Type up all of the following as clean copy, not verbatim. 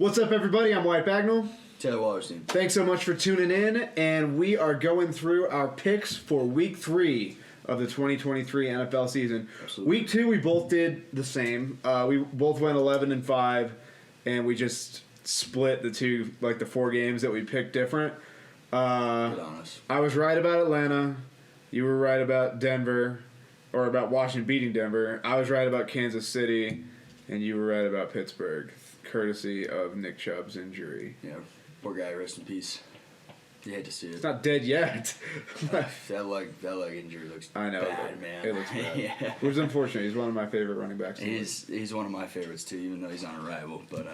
What's up, everybody? I'm Wyatt Bagnall. Taylor Wallerstein. Thanks so much for tuning in, and we are going through our picks for Week 3 of the 2023 NFL season. Absolutely. Week 2, we both did the same. We both went 11-5, and we just split the 4 games that we picked different. Good on us. I was right about Atlanta. You were right about Denver, or about Washington beating Denver. I was right about Kansas City, and you were right about Pittsburgh, courtesy of Nick Chubb's injury. Yeah, poor guy, rest in peace. You hate to see it. It's not dead yet. That leg injury looks I know, bad, man. It looks bad. Yeah. Which is unfortunate. He's one of my favorite running backs. He's one of my favorites too, even though he's on arrival. But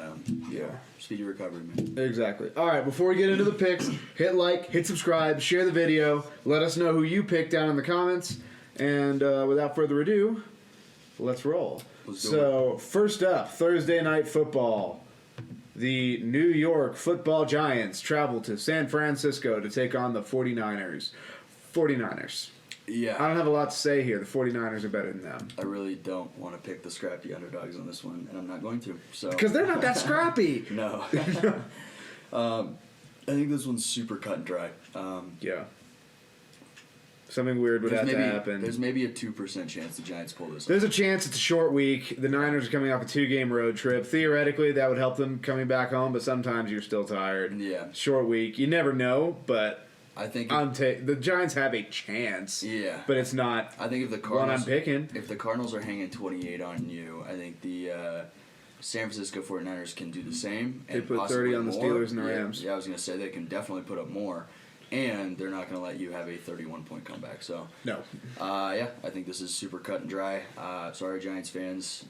Yeah. speedy recovery, man. Exactly. All right, before we get into the picks, hit like, hit subscribe, share the video. Let us know who you picked down in the comments. And without further ado, let's roll. First up, Thursday Night Football. The New York Football Giants travel to San Francisco to take on the 49ers. 49ers. Yeah. I don't have a lot to say here. The 49ers are better than them. I really don't want to pick the scrappy underdogs on this one, and I'm not going to. Because they're not that scrappy. No. I think this one's super cut and dry. Yeah. Something weird would have to happen. There's maybe a 2% chance the Giants pull this off. There's a chance. It's a short week. The Niners are coming off a 2-game road trip. Theoretically, that would help them coming back home, but sometimes you're still tired. Yeah. Short week. You never know, but I think the Giants have a chance. Yeah. But it's not I think if the one Cardinals I'm picking. If the Cardinals are hanging 28 on you, I think the San Francisco 49ers can do the same. They and put possibly 30 on the more. Steelers and the Rams. Yeah, I was going to say they can definitely put up more. And they're not going to let you have a 31-point comeback. So, No. I think this is super cut and dry. Sorry, Giants fans.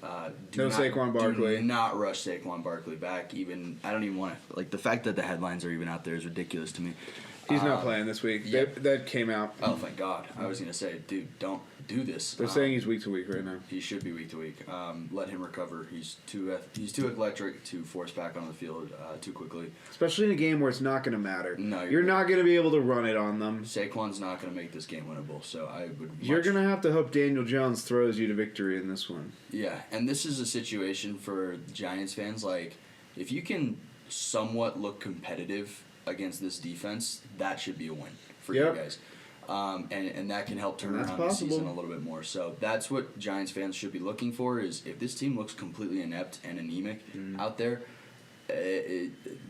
Saquon Barkley. Do not rush Saquon Barkley back. I don't even want to. Like, the fact that the headlines are even out there is ridiculous to me. He's not playing this week. yeah. That came out. Oh, thank God. I was going to say, dude, don't do this. They're saying he's week to week right now. He should be week to week. Let him recover. He's too electric to force back on the field too quickly. Especially in a game where it's not going to matter. No, you're not going to be able to run it on them. Saquon's not going to make this game winnable, so I would. You're going to have to hope Daniel Jones throws you to victory in this one. Yeah, and this is a situation for Giants fans. Like, if you can somewhat look competitive against this defense, that should be a win for you guys. And that can help turn around the season a little bit more. So that's what Giants fans should be looking for, is if this team looks completely inept and anemic out there,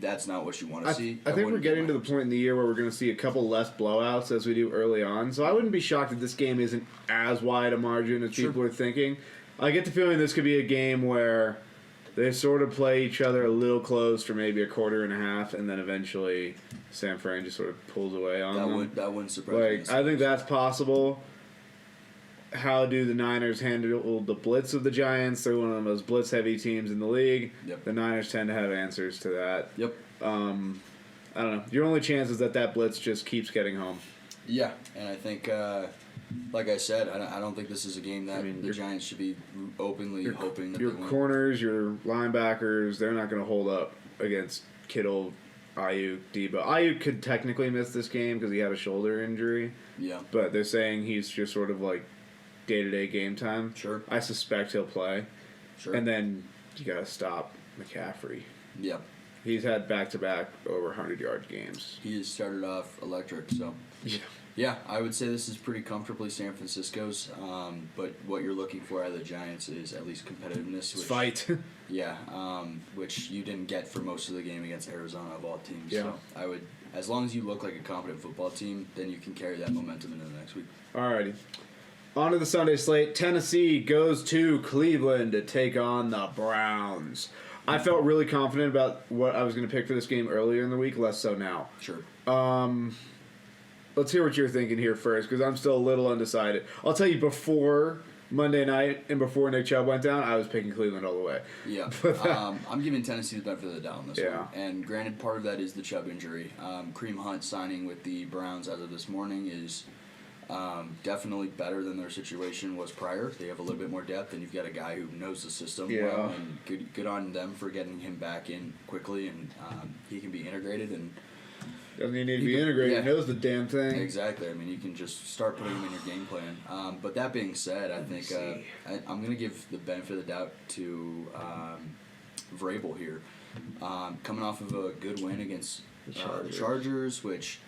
that's not what you want to see. I think we're getting to the point in the year where we're going to see a couple less blowouts as we do early on. So I wouldn't be shocked if this game isn't as wide a margin as people are thinking. I get the feeling this could be a game where they sort of play each other a little close for maybe a quarter and a half, and then eventually San Fran just sort of pulls away on them. That wouldn't surprise me. I think that's possible. How do the Niners handle the blitz of the Giants? They're one of the most blitz-heavy teams in the league. Yep. The Niners tend to have answers to that. Yep. I don't know. Your only chance is that blitz just keeps getting home. Yeah, and I think, like I said, I don't think this is a game that the Giants should be openly hoping that your they win. Corners, your linebackers, they're not going to hold up against Kittle, Ayuk, Debo. Ayuk could technically miss this game because he had a shoulder injury. Yeah. But they're saying he's just sort of like day-to-day game time. Sure. I suspect he'll play. Sure. And then you got to stop McCaffrey. Yeah. He's had back-to-back over 100-yard games. He has started off electric, so. Yeah, I would say this is pretty comfortably San Francisco's, but what you're looking for out of the Giants is at least competitiveness. Fight. Yeah, which you didn't get for most of the game against Arizona of all teams. Yeah. So I would, as long as you look like a competent football team, then you can carry that momentum into the next week. Alrighty. On to the Sunday slate. Tennessee goes to Cleveland to take on the Browns. I felt really confident about what I was going to pick for this game earlier in the week, less so now. Sure. Let's hear what you're thinking here first, because I'm still a little undecided. I'll tell you, before Monday night and before Nick Chubb went down, I was picking Cleveland all the way. Yeah. I'm giving Tennessee the benefit of the doubt on this one. And granted, part of that is the Chubb injury. Kareem Hunt signing with the Browns as of this morning is definitely better than their situation was prior. They have a little bit more depth, and you've got a guy who knows the system well, and good on them for getting him back in quickly, and he can be integrated and Doesn't he need to be integrated? Yeah. He knows the damn thing. Exactly. I mean, you can just start putting him in your game plan. But that being said, I think I'm going to give the benefit of the doubt to Vrabel here. coming off of a good win against the Chargers. Chargers, which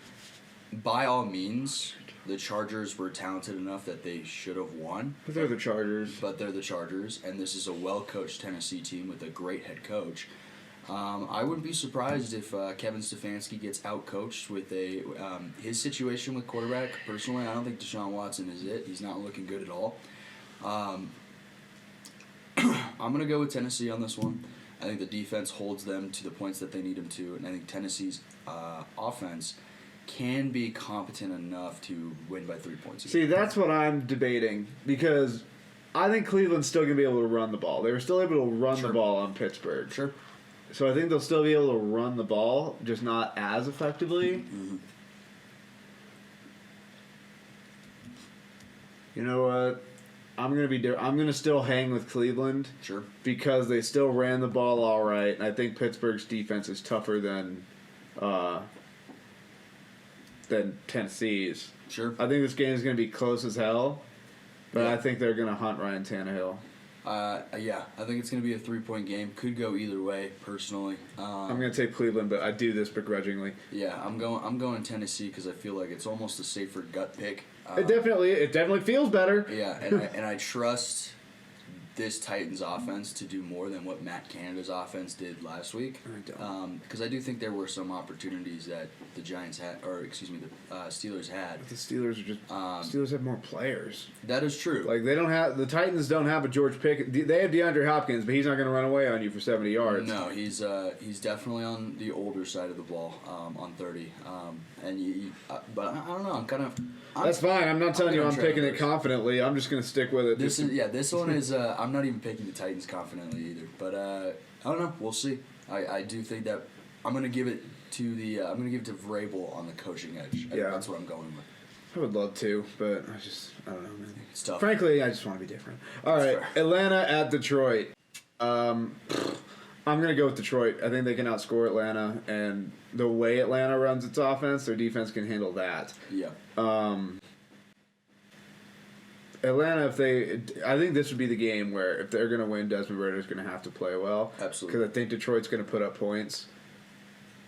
by all means, the Chargers were talented enough that they should have won. But they're the Chargers. But they're the Chargers, and this is a well-coached Tennessee team with a great head coach. I wouldn't be surprised if Kevin Stefanski gets out-coached with his situation with quarterback. Personally, I don't think Deshaun Watson is it. He's not looking good at all. I'm going to go with Tennessee on this one. I think the defense holds them to the points that they need them to, and I think Tennessee's offense can be competent enough to win by 3 points. See, that's what I'm debating because I think Cleveland's still going to be able to run the ball. They were still able to run the ball on Pittsburgh. Sure. So I think they'll still be able to run the ball, just not as effectively. Mm-hmm. You know what? I'm gonna still hang with Cleveland. Sure. Because they still ran the ball all right, and I think Pittsburgh's defense is tougher than Tennessee's. Sure. I think this game is gonna be close as hell, but Yeah. I think they're gonna hunt Ryan Tannehill. Yeah, I think it's going to be a 3-point game. Could go either way, personally. I'm gonna take Cleveland, but I do this begrudgingly. Yeah, I'm going Tennessee because I feel like it's almost a safer gut pick. It definitely feels better. Yeah, and I trust this Titans offense to do more than what Matt Canada's offense did last week. I don't. Because I do think there were some opportunities that the Giants had, or excuse me, the Steelers had. But the Steelers are just Steelers have more players. That is true. Like the Titans don't have a George Pickens. They have DeAndre Hopkins, but he's not going to run away on you for 70 yards. No, he's definitely on the older side of the ball, on 30. But I don't know. That's fine. I'm not telling you I'm picking it Trailblazers. confidently. I'm just going to stick with it. This one is. I'm not even picking the Titans confidently either. But I don't know. We'll see. I do think that I'm gonna give it to Vrabel on the coaching edge. Yeah. That's what I'm going with. I would love to, but I don't know, man. It's tough. Frankly, I just want to be different. All right, fair. Atlanta at Detroit. I'm going to go with Detroit. I think they can outscore Atlanta, and the way Atlanta runs its offense, their defense can handle that. Yeah. Atlanta, I think this would be the game where if they're going to win, Desmond Ritter's going to have to play well. Absolutely. Because I think Detroit's going to put up points.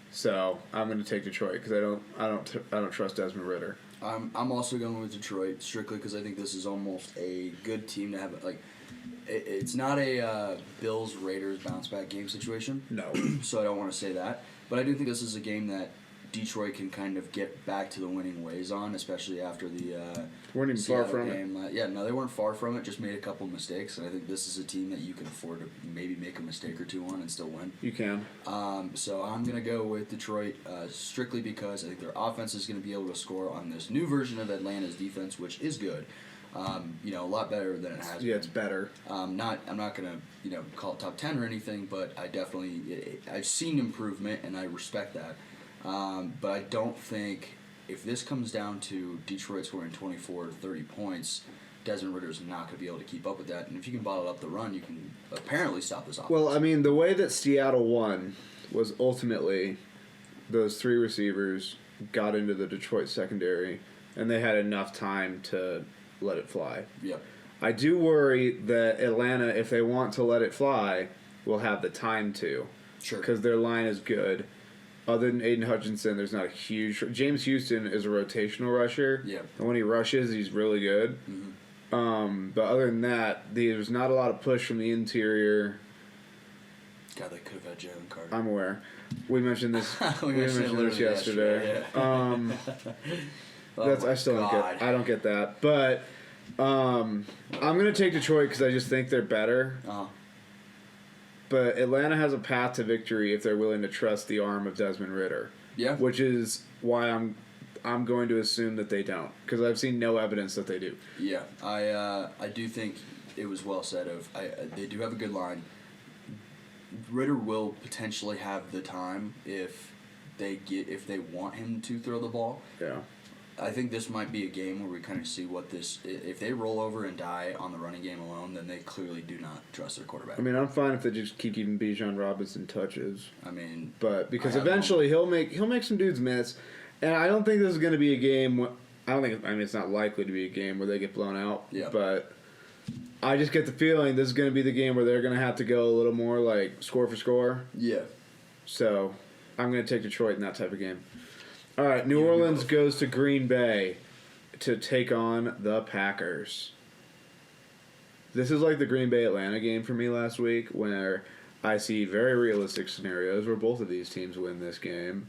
So I'm going to take Detroit because I don't trust Desmond Ritter. I'm also going with Detroit strictly because I think this is almost a good team to have. Like, it's not a Bills Raiders bounce back game situation. No. So I don't want to say that, but I do think this is a game that Detroit can kind of get back to the winning ways on, especially after the Weren't even far Seattle from game. Yeah, no, they weren't far from it. Just made a couple mistakes, and I think this is a team that you can afford to maybe make a mistake or two on and still win. You can. So I'm gonna go with Detroit strictly because I think their offense is gonna be able to score on this new version of Atlanta's defense, which is good. A lot better than it has been. Yeah, it's better. I'm not gonna call it top 10 or anything, but I've seen improvement and I respect that. But I don't think if this comes down to Detroit scoring 24 to 30 points, Desmond Ritter's not going to be able to keep up with that. And if you can bottle up the run, you can apparently stop this offense. Well, I mean, the way that Seattle won was ultimately those three receivers got into the Detroit secondary, and they had enough time to let it fly. Yep. I do worry that Atlanta, if they want to let it fly, will have the time to. Sure. Because their line is good. Other than Aiden Hutchinson, there's not a huge... James Houston is a rotational rusher. Yeah. And when he rushes, he's really good. Mm-hmm. But other than that, there's not a lot of push from the interior. God, they could have had Jalen Carter. I'm aware. We mentioned this. We mentioned it this literally yesterday. Oh I still don't get. I don't get that. But I'm gonna take Detroit because I just think they're better. Uh-huh. But Atlanta has a path to victory if they're willing to trust the arm of Desmond Ritter. Yeah. Which is why I'm going to assume that they don't, because I've seen no evidence that they do. Yeah, I do think it was well said. They do have a good line. Ritter will potentially have the time if they want him to throw the ball. Yeah. I think this might be a game where we kind of see what this. If they roll over and die on the running game alone, then they clearly do not trust their quarterback. I mean, I'm fine if they just keep giving Bijan Robinson touches. I mean, But because I have eventually he'll make some dudes miss, and I don't think this is going to be a game. I mean, it's not likely to be a game where they get blown out. Yeah. But I just get the feeling this is going to be the game where they're going to have to go a little more like score for score. yeah, So I'm going to take Detroit in that type of game. All right, New You and me Orleans both. goes to Green Bay to take on the Packers. This is like the Green Bay Atlanta game for me last week, where I see very realistic scenarios where both of these teams win this game.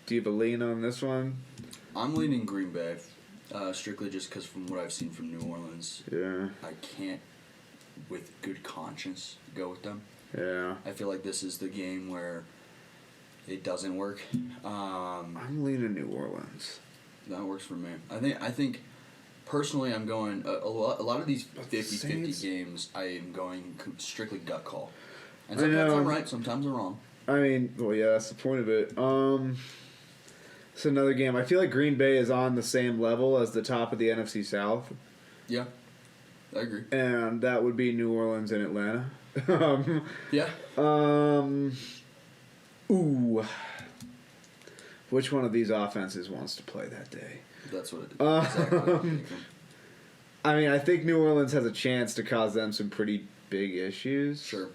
Do you have a lean on this one? I'm leaning Green Bay, strictly just because from what I've seen from New Orleans, Yeah, I can't, with good conscience, go with them. yeah. I feel like this is the game where it doesn't work. I'm leaning New Orleans. That works for me. I think personally, I'm going a lot of these 50-50 Saints- games. I am going strictly gut call, and I sometimes know. I'm right, sometimes I'm wrong. I mean, well, yeah, that's the point of it. It's another game. I feel like Green Bay is on the same level as the top of the NFC South, Yeah, I agree. and that would be New Orleans and Atlanta. Yeah, Ooh. Which one of these offenses wants to play that day? that's what it exactly what I'm thinking. I mean, I think New Orleans has a chance to cause them some pretty big issues. Sure,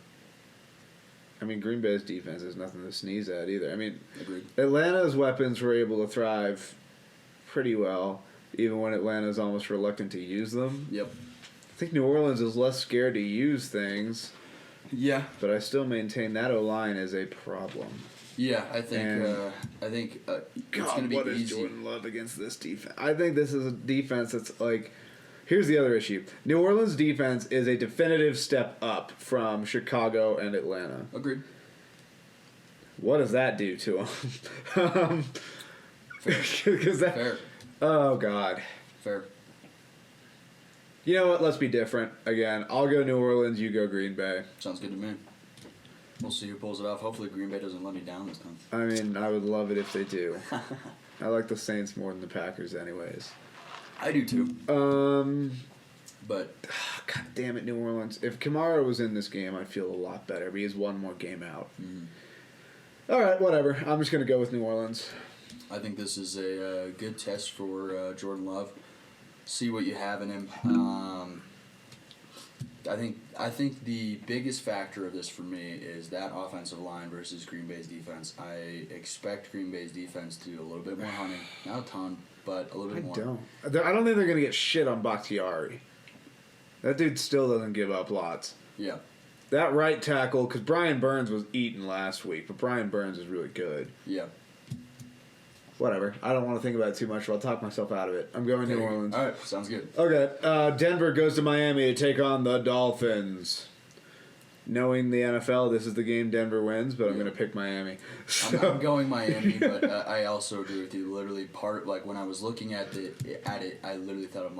I mean, Green Bay's defense is nothing to sneeze at either. I mean, agreed. Atlanta's weapons were able to thrive pretty well, even when Atlanta's almost reluctant to use them. Yep. I think New Orleans is less scared to use things, Yeah, but I still maintain that O-line is a problem. yeah. I think And- it's going to be what is easy. Jordan Love against this defense? I think this is a defense that's like... Here's the other issue. New Orleans' defense is a definitive step up from Chicago and Atlanta. Agreed. What does that do to them? Because that... Fair. Oh, God. Fair. You know what? Let's be different. Again, I'll go New Orleans, you go Green Bay. Sounds good to me. We'll see who pulls it off. Hopefully, Green Bay doesn't let me down this time. I mean, I would love it if they do. I like the Saints more than the Packers anyways. I do too. But God damn it, New Orleans. If Kamara was in this game, I'd feel a lot better. But he has one more game out. All right, whatever. I'm just going to go with New Orleans. I think this is a good test for Jordan Love. See what you have in him. I think the biggest factor of this for me is that offensive line versus Green Bay's defense. I expect Green Bay's defense to do a little bit more hunting, not a ton, but a little bit more. I don't think they're going to get shit on Bakhtiari. That dude still doesn't give up lots. Yeah, That right tackle, because Brian Burns was eaten last week, but Brian Burns is really good. yeah. Whatever. I don't want to think about it too much, or I'll talk myself out of it. I'm going New Orleans. All right, sounds good. Okay, Denver goes to Miami to take on the Dolphins. Knowing the NFL, this is the game Denver wins, but I'm going to pick Miami. I'm going Miami, but I also agree with you. Literally, when I was looking at it, I literally thought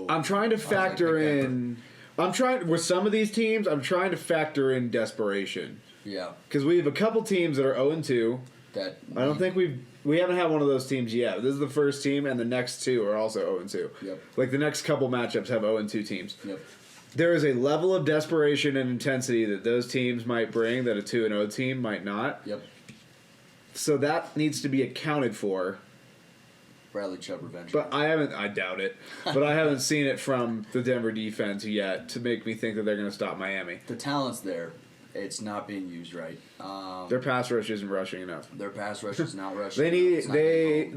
I'm trying to factor pick Denver. in. With some of these teams, I'm trying to factor in desperation. Yeah, Because we have a couple teams that are 0-2. that I don't think we haven't had one of those teams yet. This is the first team, and the next two are also 0-2. Yep. Like the next couple matchups have 0-2 teams. Yep. There is a level of desperation and intensity that those teams might bring that a 2-0 team might not. Yep. So that needs to be accounted for. Bradley Chubb revenge. But I doubt it. But I haven't seen it from the Denver defense yet to make me think that they're going to stop Miami. The talent's there. It's not being used right. Their pass rush isn't rushing enough. Their pass rush is not rushing. They need It's not getting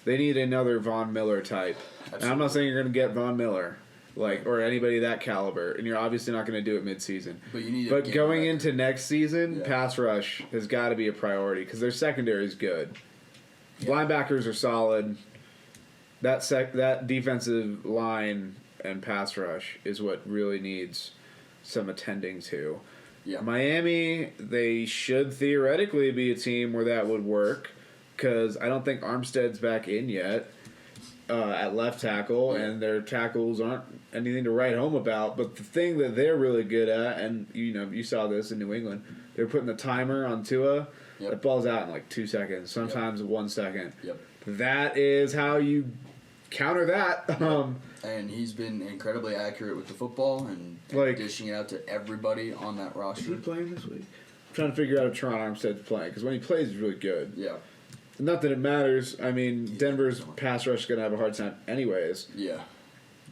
they need another Von Miller type. And I'm Absolutely. not saying you're going to get Von Miller, or anybody that caliber, and you're obviously not going to do it mid-season. But you need. But going into next season, Yeah. pass rush has got to be a priority because their secondary is good. Yeah. Linebackers are solid. That defensive line and pass rush is what really needs some attending to. Yeah. Miami, they should theoretically be a team where that would work because I don't think Armstead's back in yet at left tackle, Yeah. and their tackles aren't anything to write home about. But the thing that they're really good at, and you saw this in New England, they're putting the timer on Tua. Yep. That ball's out in like 2 seconds, sometimes 1 second. Yep. That is how you counter that. And he's been incredibly accurate with the football and Like- dishing it out to everybody on that Is he roster. playing this week? I'm trying to figure out if Toronto Armstead's playing because when he plays, he's really good. Yeah. Not that it matters. I mean, Denver's pass rush is going to have a hard time anyways. Yeah.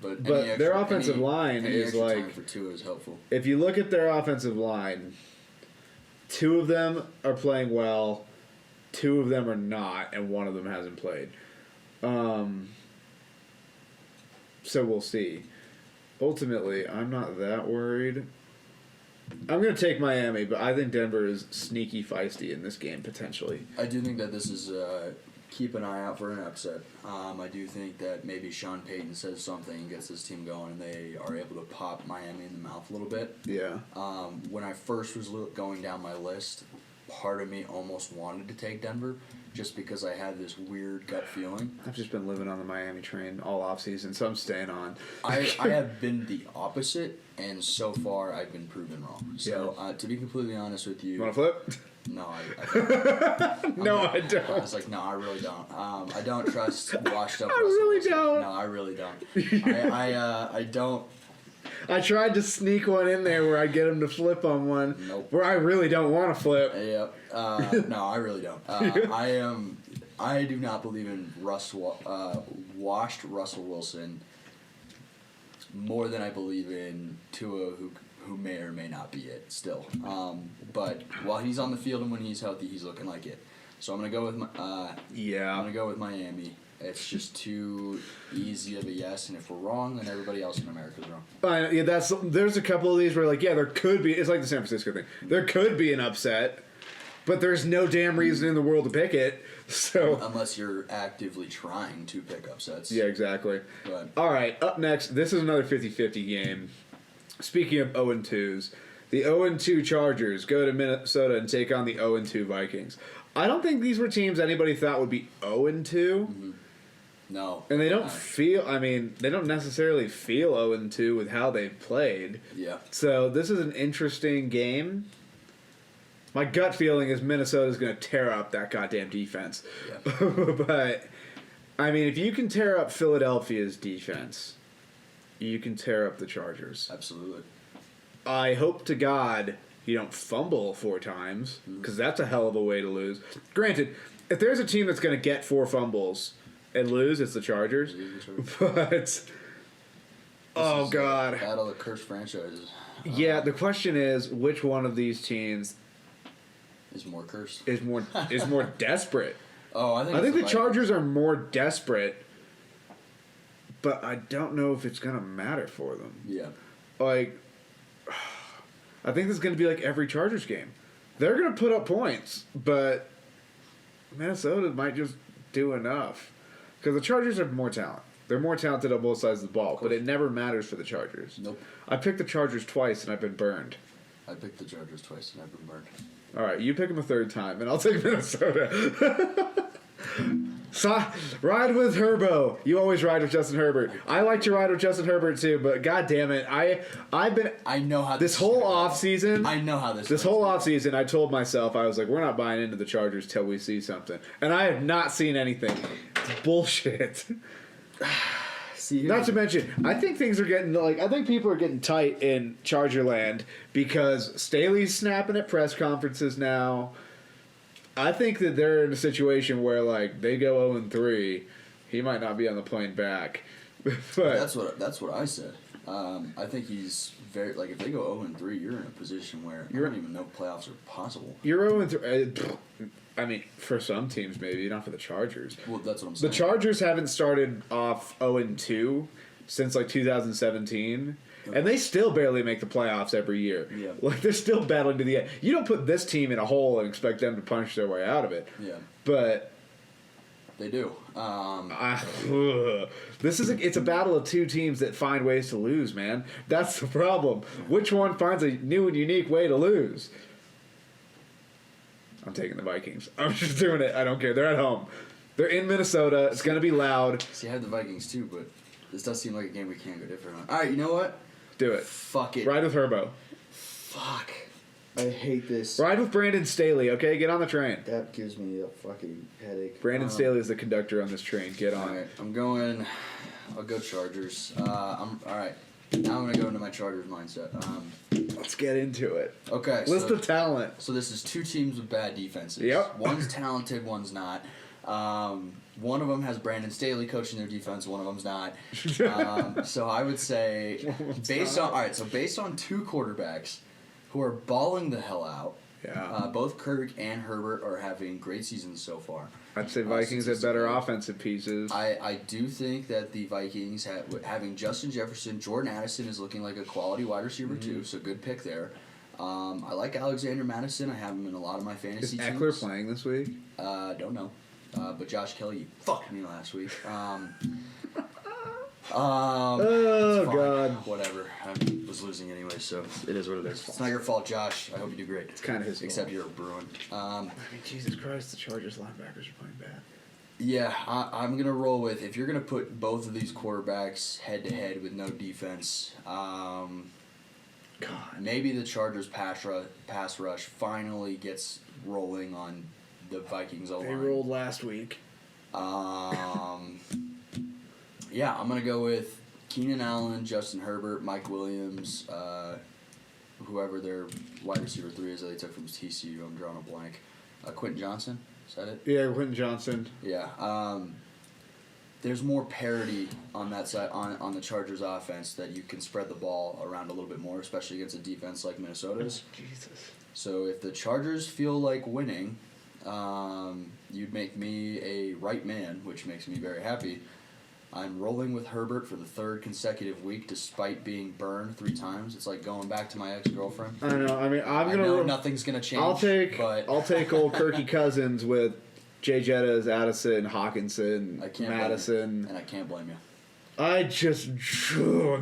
But their offensive line any is extra like... time for Tua is helpful. If you look at their offensive line, 2 of them are playing well, 2 of them are not, and 1 of them hasn't played. So we'll see. Ultimately, I'm not that worried. I'm going to take Miami, but I think Denver is sneaky feisty in this game, potentially. I do think that this is keep an eye out for an upset. I do think that maybe Sean Payton says something and gets his team going, and they are able to pop Miami in the mouth a little bit. Yeah. When I first was going down my list, part of me almost wanted to take Denver just because I had this weird gut feeling. I've just been living on the Miami train all offseason, so I'm staying on. I have been the opposite, and so far I've been proven wrong. So, to be completely honest with you... You want to flip? No, I don't. No, I don't. I was like, no, I really don't. I don't trust washed up. I really don't. No, I really don't. I don't. I tried to sneak one in there where I'd get him to flip on one. Nope. Where I really don't want to flip. Yep. No, I really don't. I do not believe in washed Russell Wilson more than I believe in Tua, who may or may not be it still. But while he's on the field and when he's healthy, he's looking like it. So I'm gonna go with I'm gonna go with Miami. It's just too easy of a yes, and if we're wrong, then everybody else in America's wrong. Yeah, there's a couple of these where like, yeah, there could be. It's like the San Francisco thing. There could be an upset, but there's no damn reason in the world to pick it. So unless you're actively trying to pick upsets. Yeah, exactly. But all right, up next, this is another 50-50 game. Speaking of 0-2s, the 0-2 Chargers go to Minnesota and take on the 0-2 Vikings. I don't think these were teams anybody thought would be 0-2. Mm-hmm. No. And they don't feel, they don't necessarily feel 0-2 with how they've played. Yeah. So this is an interesting game. My gut feeling is Minnesota's going to tear up that goddamn defense. Yeah. But, if you can tear up Philadelphia's defense, you can tear up the Chargers. Absolutely. I hope to God you don't fumble 4 times, because that's a hell of a way to lose. Granted, if there's a team that's going to get 4 fumbles and lose, it's the Chargers. But, oh God. Battle of cursed franchises. Yeah, the question is, which one of these teams is more cursed? Is more desperate? Oh, I think the Chargers are more desperate, but I don't know if it's going to matter for them. Yeah. Like, I think this is going to be like every Chargers game. They're going to put up points, but Minnesota might just do enough. Because the Chargers have more talent. They're more talented on both sides of the ball, but it never matters for the Chargers. Nope. I picked the Chargers twice, and I've been burned. I picked the Chargers twice, and I've been burned. All right, you pick them a 3rd time, and I'll take Minnesota. So, ride with Herbo. You always ride with Justin Herbert. I like to ride with Justin Herbert too, but god damn it, I know how this whole offseason. I know how this whole offseason. I told myself I was like, we're not buying into the Chargers till we see something, and I have not seen anything. It's bullshit. Not to mention, I think things are getting I think people are getting tight in Charger land because Staley's snapping at press conferences now. I think that they're in a situation where they go 0-3, he might not be on the plane back. But that's what I said. I think he's very if they go 0-3, you're in a position where I don't even know playoffs are possible. You're 0-3. For some teams maybe, not for the Chargers. Well, that's what I'm saying. The Chargers haven't started off 0-2 since 2017. Okay. And they still barely make the playoffs every year. Yeah. They're still battling to the end. You don't put this team in a hole and expect them to punch their way out of it. Yeah. But they do. It's a battle of 2 teams that find ways to lose, man. That's the problem. Which one finds a new and unique way to lose? I'm taking the Vikings. I'm just doing it. I don't care. They're at home. They're in Minnesota. It's going to be loud. See, I have the Vikings too, but this does seem like a game we can't go different on. All right, you know what? Do it. Fuck it. Ride with Herbo. Fuck. I hate this. Ride with Brandon Staley, okay? Get on the train. That gives me a fucking headache. Brandon Staley is the conductor on this train. Get on. All right, I'll go Chargers. All right. Now I'm going to go into my Chargers mindset. Let's get into it. Okay. List of talent. So this is 2 teams with bad defenses. Yep. One's talented, one's not. One of them has Brandon Staley coaching their defense. One of them's not. So I would say, based on two quarterbacks who are balling the hell out. Yeah. Both Kirk and Herbert are having great seasons so far. I'd say Vikings have better offensive pieces. I do think that the Vikings, having Justin Jefferson, Jordan Addison is looking like a quality wide receiver too, so good pick there. I like Alexander Madison. I have him in a lot of my fantasy teams. Is Eckler playing this week? Don't know. But Josh Kelly fucked me last week. Oh, God. Whatever. I was losing anyway, so it is what it is. It's not your fault, Josh. I hope you do great. It's kind of his fault. Except you're a Bruin. I mean, Jesus Christ, the Chargers linebackers are playing bad. Yeah, I'm going to roll with, if you're going to put both of these quarterbacks head-to-head with no defense, maybe the Chargers pass rush finally gets rolling on the Vikings O-line. They rolled last week. Yeah, I'm going to go with Keenan Allen, Justin Herbert, Mike Williams, whoever their wide receiver 3 is that they took from TCU. I'm drawing a blank. Quentin Johnson, is that it? Yeah, Quentin Johnson. Yeah. There's more parity on that side, on the Chargers offense, that you can spread the ball around a little bit more, especially against a defense like Minnesota's. Jesus. So if the Chargers feel like winning, you'd make me a right man, which makes me very happy. I'm rolling with Herbert for the third consecutive week, despite being burned 3 times. It's like going back to my ex-girlfriend. I know. I mean, I know nothing's gonna change. I'll take old Kirky Cousins with Jay Jettas, Addison, Hawkinson, Madison, and I can't blame you.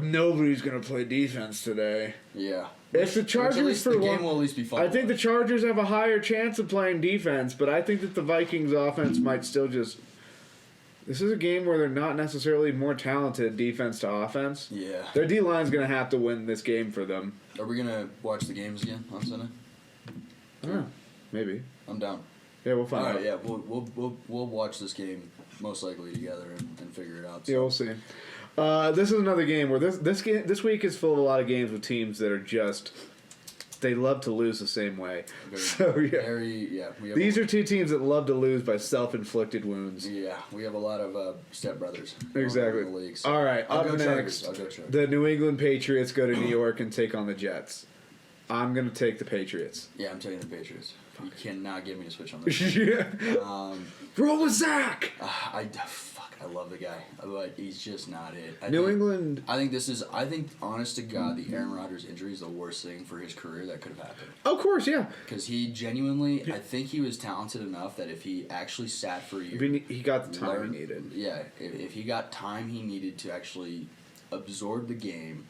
Nobody's gonna play defense today. Yeah. If the Chargers the game will at least be fun. I think the Chargers have a higher chance of playing defense, but I think that the Vikings offense might still just. This is a game where they're not necessarily more talented defense to offense. Yeah. Their D-line's going to have to win this game for them. Are we going to watch the games again on Sunday? I don't know. Maybe. I'm down. Yeah, we'll find out. All right, yeah, we'll watch this game most likely together and figure it out. So. Yeah, we'll see. This is another game where this week is full of a lot of games with teams that are just... They love to lose the same way. These are two teams that love to lose by self-inflicted wounds. Yeah, we have a lot of stepbrothers. Exactly. In the league, so. All right, I'll go next, Chargers. The New England Patriots go to New York and take on the Jets. I'm going to take the Patriots. Yeah, I'm taking the Patriots. You cannot get me to switch on this. Roll with Zach! I love the guy. But he's just not it. England... I think, honest to God, the Aaron Rodgers injury is the worst thing for his career that could have happened. Of course, yeah. Because he genuinely, I think he was talented enough that if he actually sat for a year... He got the time he needed. Yeah, if he got time he needed to actually absorb the game,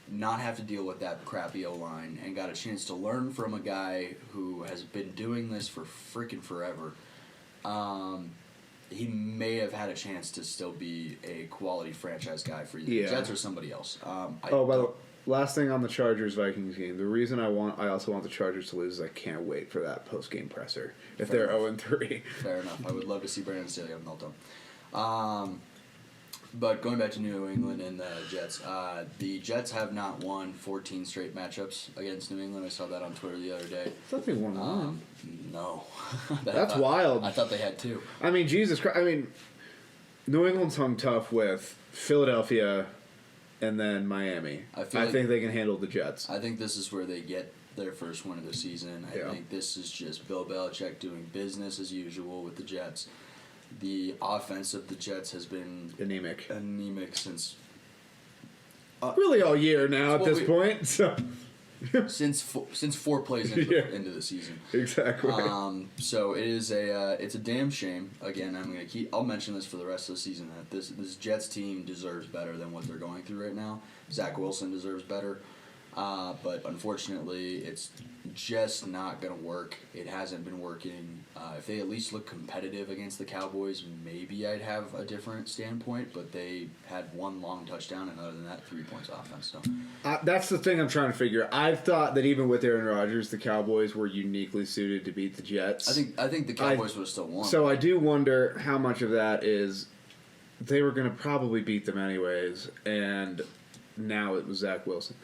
not have to deal with that crappy O-line, and got a chance to learn from a guy who has been doing this for freaking forever, he may have had a chance to still be a quality franchise guy for the Jets or somebody else. By the way, last thing on the Chargers-Vikings game, the reason I also want the Chargers to lose is I can't wait for that post-game presser if they're 0-3. Fair enough. I would love to see Brandon Staley have a meltdown. But going back to New England and the Jets have not won 14 straight matchups against New England. I saw that on Twitter the other day. I thought they won one. No. That's wild. I thought they had 2. I mean, Jesus Christ. I mean, New England's hung tough with Philadelphia and then Miami. I think they can handle the Jets. I think this is where they get their first win of the season. I think this is just Bill Belichick doing business as usual with the Jets. The offense of the Jets has been anemic since really all year now at this point. So since 4 plays into the season, exactly. So it's a damn shame. Again, I'll mention this for the rest of the season that this Jets team deserves better than what they're going through right now. Zach Wilson deserves better. But unfortunately, it's just not going to work. It hasn't been working. If they at least look competitive against the Cowboys, maybe I'd have a different standpoint. But they had 1 long touchdown, and other than that, 3 points offense. So that's the thing I'm trying to figure. I've thought that even with Aaron Rodgers, the Cowboys were uniquely suited to beat the Jets. I think the Cowboys would have still won. So I do wonder how much of that is they were going to probably beat them anyways, and now it was Zach Wilson.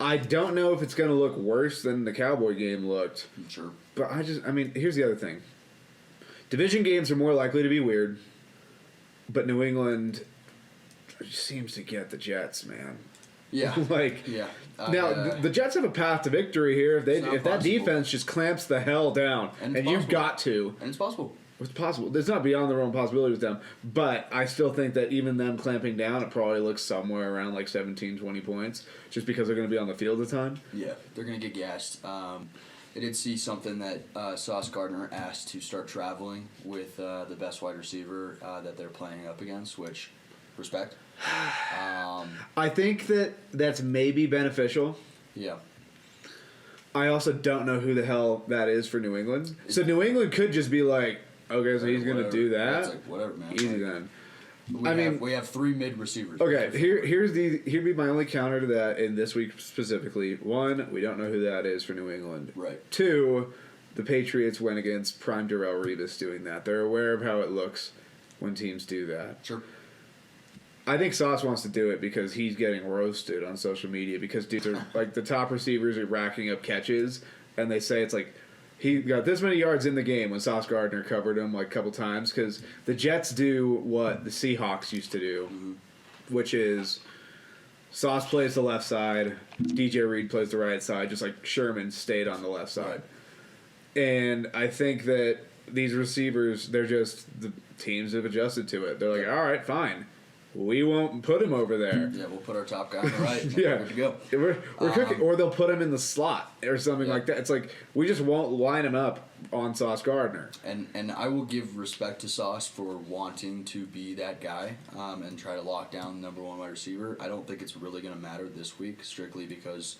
I don't know if it's going to look worse than the Cowboy game looked. Sure. But here's the other thing. Division games are more likely to be weird, but New England just seems to get the Jets, man. Yeah. Yeah. Now the Jets have a path to victory here if that defense just clamps the hell down, and you've got to. And it's possible. It's possible. It's not beyond the realm of possibility with them, but I still think that even them clamping down, it probably looks somewhere around like 17, 20 points, just because they're going to be on the field a ton. Yeah, they're going to get gassed. I did see something that Sauce Gardner asked to start traveling with the best wide receiver that they're playing up against, which, respect. I think that's maybe beneficial. Yeah. I also don't know who the hell that is for New England. So New England could just be like, okay, so he's going to do that. It's like, whatever, man. Easy then. We have 3 mid receivers. Okay, here'd be my only counter to that in this week specifically. 1, we don't know who that is for New England. Right. 2, the Patriots went against prime Darrelle Revis doing that. They're aware of how it looks when teams do that. Sure. I think Sauce wants to do it because he's getting roasted on social media because dudes are like the top receivers are racking up catches, and they say it's like he got this many yards in the game when Sauce Gardner covered him like a couple times because the Jets do what the Seahawks used to do, which is Sauce plays the left side, DJ Reed plays the right side, just like Sherman stayed on the left side. Right. And I think that these receivers, they're just the teams have adjusted to it. They're like, all right, fine. We won't put him over there. Yeah, we'll put our top guy on the right. Yeah. Good to go. We're cooking. Or they'll put him in the slot or something like that. It's like, we just won't line him up on Sauce Gardner. And I will give respect to Sauce for wanting to be that guy and try to lock down the number 1 wide receiver. I don't think it's really going to matter this week, strictly because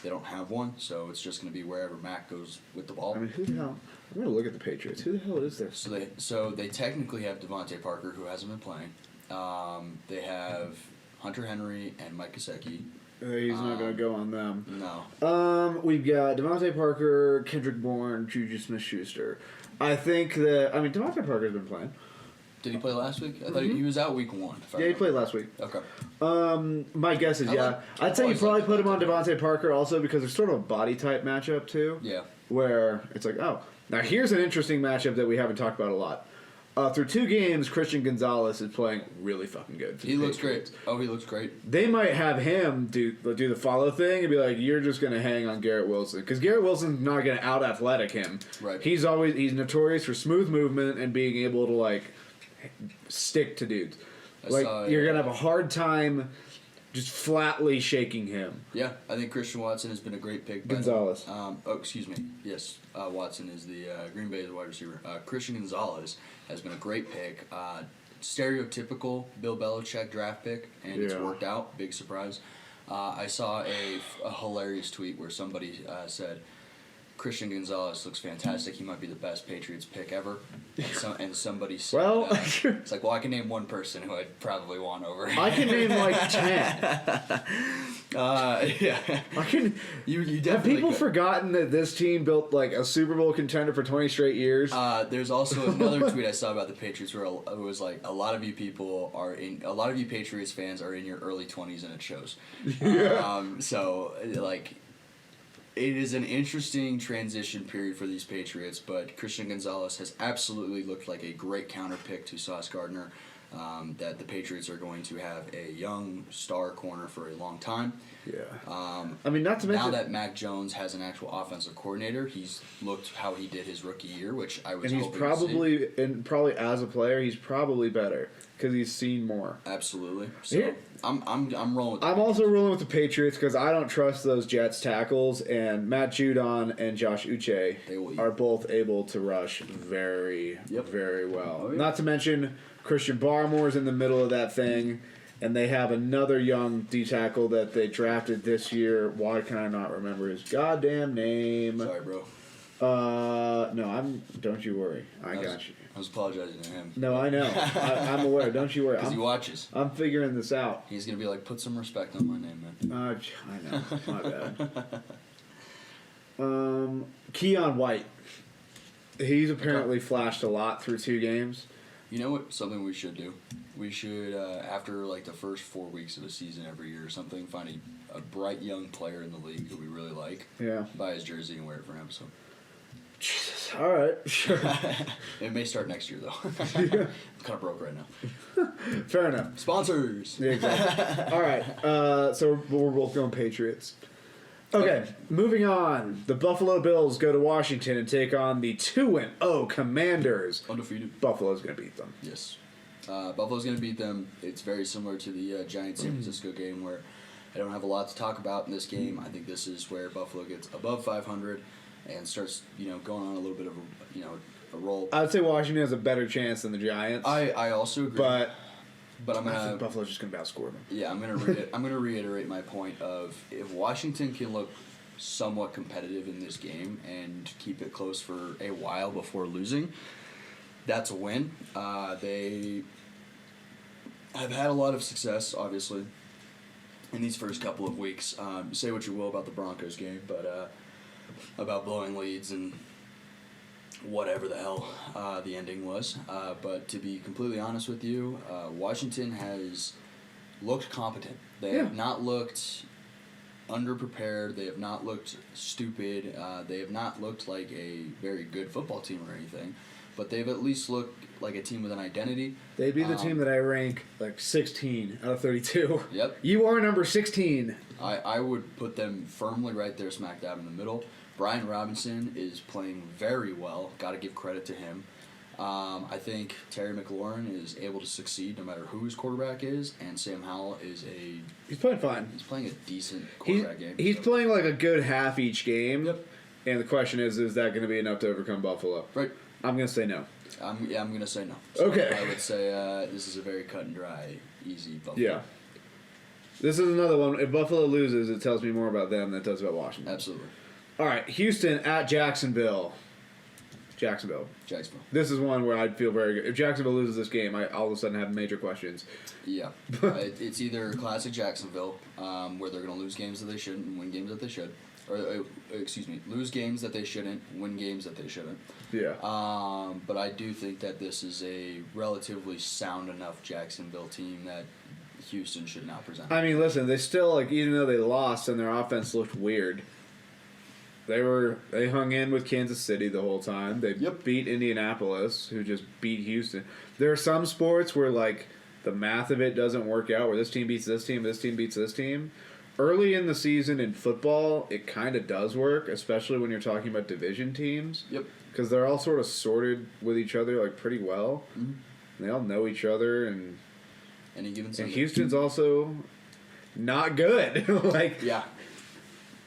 they don't have one. So it's just going to be wherever Mac goes with the ball. I mean, who the hell? I'm going to look at the Patriots. Who the hell is there? So they technically have Devontae Parker, who hasn't been playing. They have Hunter Henry and Mike Gesicki. He's not going to go on them. No. We've got Devontae Parker, Kendrick Bourne, Juju Smith-Schuster. I think that Devontae Parker's been playing. Did he play last week? I thought he was out week 1. Yeah, he played last week. Okay. My guess is I'd say you probably put him on Devontae Parker also because there's sort of a body type matchup too. Yeah. Where it's like, oh, now here's an interesting matchup that we haven't talked about a lot. Through 2 games, Christian Gonzalez is playing really fucking good. He looks great. Oh, he looks great. They might have him do the follow thing and be like, you're just going to hang on Garrett Wilson. Because Garrett Wilson's not going to out-athletic him. Right. He's notorious for smooth movement and being able to, like, stick to dudes. You're going to have a hard time just flatly shaking him. Yeah, I think Christian Watson has been a great pick. Gonzalez. Excuse me. Yes, Watson is the Green Bay's wide receiver. Christian Gonzalez has been a great pick. Stereotypical Bill Belichick draft pick, and it's worked out. Big surprise. I saw a hilarious tweet where somebody said, Christian Gonzalez looks fantastic. He might be the best Patriots pick ever. And somebody said, well, it's like, well, I can name one person who I'd probably want over. I can name like 10. Yeah. I can. You definitely have people could. forgotten that this team built like a Super Bowl contender for 20 straight years? There's also another tweet I saw about the Patriots where it was like a lot of you Patriots fans are in your early 20s and it shows. Yeah. So like. It is an interesting transition period for these Patriots, but Christian Gonzalez has absolutely looked like a great counter pick to Sauce Gardner. That the Patriots are going to have a young star corner for a long time. Yeah. Not to mention now that Mac Jones has an actual offensive coordinator, he's looked how he did his rookie year, which I was. And he's probably as a player, he's probably better because he's seen more. Absolutely. So I'm rolling with I'm also rolling with the Patriots because I don't trust those Jets tackles, and Matt Judon and Josh Uche are both able to rush very, very well. Oh, yeah. Not to mention Christian Barmore's in the middle of that thing, and they have another young D-tackle that they drafted this year. Why can I not remember his goddamn name? Sorry, bro. No, don't you worry. I got you. I was apologizing to him. No, I know. I'm aware. Don't you worry. Because he watches. I'm figuring this out. He's going to be like, put some respect on my name, man. I know. My bad. Keon White. He's apparently flashed a lot through 2 games. You know what? Something we should do. We should, after like the first 4 weeks of a season every year or something, find a bright young player in the league that we really like. Yeah. Buy his jersey and wear it for an episode. Jesus. All right, sure. It may start next year, though. I'm kind of broke right now. Fair enough. Sponsors. Yeah, exactly. All right, so we're both going Patriots. Okay, moving on. The Buffalo Bills go to Washington and take on the 2-0 Commanders. Undefeated. Buffalo's going to beat them. Yes. Buffalo's going to beat them. It's very similar to the Giants-San Francisco game where I don't have a lot to talk about in this game. I think this is where Buffalo gets above 500 and starts, going on a little bit of a roll. I would say Washington has a better chance than the Giants. I also agree. But I'm I think gonna Buffalo's just going to outscore them. I'm gonna reiterate my point of if Washington can look somewhat competitive in this game and keep it close for a while before losing, that's a win. They have had a lot of success, obviously, in these first couple of weeks. Say what you will about the Broncos game, but about blowing leads and whatever the hell the ending was. But to be completely honest with you, Washington has looked competent. They have not looked underprepared. They have not looked stupid. They have not looked like a very good football team or anything. But they've at least looked like a team with an identity. They'd be the team that I rank 16 out of 32. Yep. You are number 16. I would put them firmly right there smack dab in the middle. Brian Robinson is playing very well. Got to give credit to him. I think Terry McLaurin is able to succeed no matter who his quarterback is, and Sam Howell is He's playing fine. He's playing a decent quarterback game. He's playing like a good half each game. Yep. And the question is that going to be enough to overcome Buffalo? Right. I'm going to say no. I'm going to say no. So Okay. I would say this is a very cut and dry, easy Buffalo. Yeah. This is another one. If Buffalo loses, it tells me more about them than it does about Washington. Absolutely. All right, Houston at Jacksonville. Jacksonville. This is one where I'd feel very good. If Jacksonville loses this game, I all of a sudden have major questions. Yeah. It's either classic Jacksonville, where they're going to lose games that they shouldn't and win games that they should. Or, lose games that they shouldn't, win games that they shouldn't. Yeah. But I do think that this is a relatively sound enough Jacksonville team that Houston should not present. I mean, listen, they still, even though they lost and their offense looked weird, they hung in with Kansas City the whole time. They beat Indianapolis, who just beat Houston. There are some sports where, the math of it doesn't work out, where this team beats this team, this team beats this team. Early in the season in football, it kind of does work, especially when you're talking about division teams. Yep. Because they're all sort of sorted with each other, pretty well. Mm-hmm. They all know each other, and any given Sunday. And Houston's also not good. Yeah.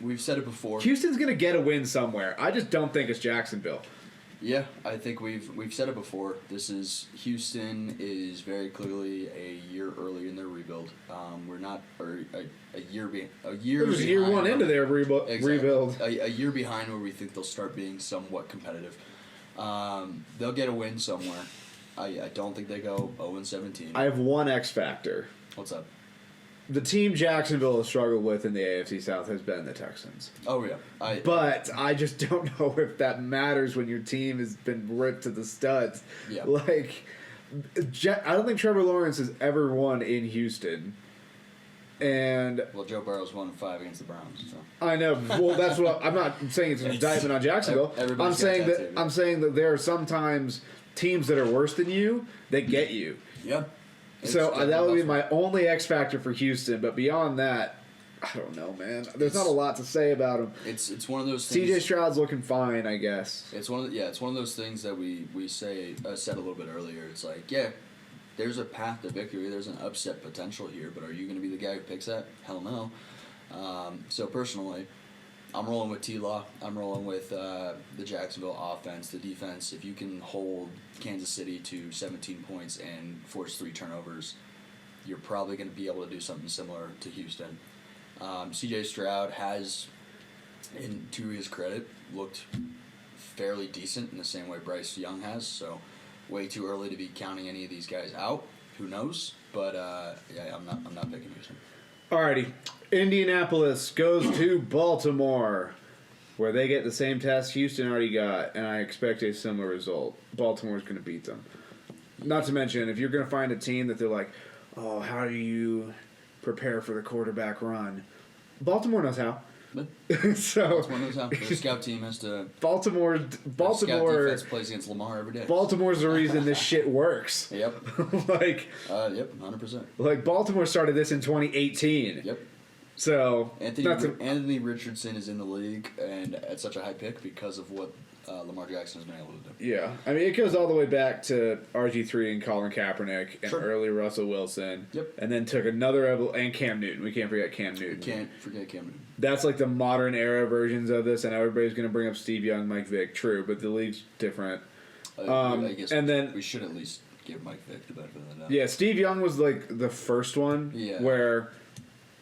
We've said it before. Houston's going to get a win somewhere. I just don't think it's Jacksonville. Yeah, I think we've said it before. Houston is very clearly a year early in their rebuild. We're not a year behind. It was year one into their rebuild. A year behind where we think they'll start being somewhat competitive. They'll get a win somewhere. I don't think they go 0-17. I have one X factor. What's up? The team Jacksonville has struggled with in the AFC South has been the Texans. Oh, yeah. But I just don't know if that matters when your team has been ripped to the studs. Yeah. I don't think Trevor Lawrence has ever won in Houston. And well, Joe Burrow's 1-5 against the Browns. So. I know. Well, that's what I'm not saying it's an indictment on Jacksonville. I'm saying that there are sometimes teams that are worse than you that get you. Yeah. So that would be my only X factor for Houston. But beyond that, I don't know, man. There's not a lot to say about him. It's one of those things. C.J. Stroud's looking fine, I guess. It's one of those things that we said a little bit earlier. It's there's a path to victory. There's an upset potential here, but are you going to be the guy who picks that? Hell no. So personally, I'm rolling with T-Law. I'm rolling with the Jacksonville offense, the defense. If you can hold Kansas City to 17 points and force 3 turnovers, you're probably going to be able to do something similar to Houston. C.J. Stroud has, to his credit, looked fairly decent in the same way Bryce Young has. So, way too early to be counting any of these guys out. Who knows? But I'm not picking Houston. Alrighty, Indianapolis goes to Baltimore, where they get the same test Houston already got, and I expect a similar result. Baltimore's going to beat them. Not to mention, if you're going to find a team that they're like, oh, how do you prepare for the quarterback run? Baltimore knows how. But So it's one of those times. Their scout team has to. Baltimore Scout defense plays against Lamar every day. Baltimore's the reason this shit works. Yep. Like, Yep. 100%. like Baltimore started this in 2018. Yep. So Anthony Richardson is in the league and at such a high pick because of what Lamar Jackson has been able to do. yeah. I mean, it goes all the way back to RG3 and Colin Kaepernick and Sure. early Russell Wilson. Yep. And then took another and Cam Newton. We can't forget Cam Newton. Can't forget Cam Newton. That's like the modern era versions of this, and everybody's going to bring up Steve Young, Mike Vick. True, but the league's different. I guess and then we should at least give Mike Vick the benefit of the doubt. yeah, Steve Young was like the first one where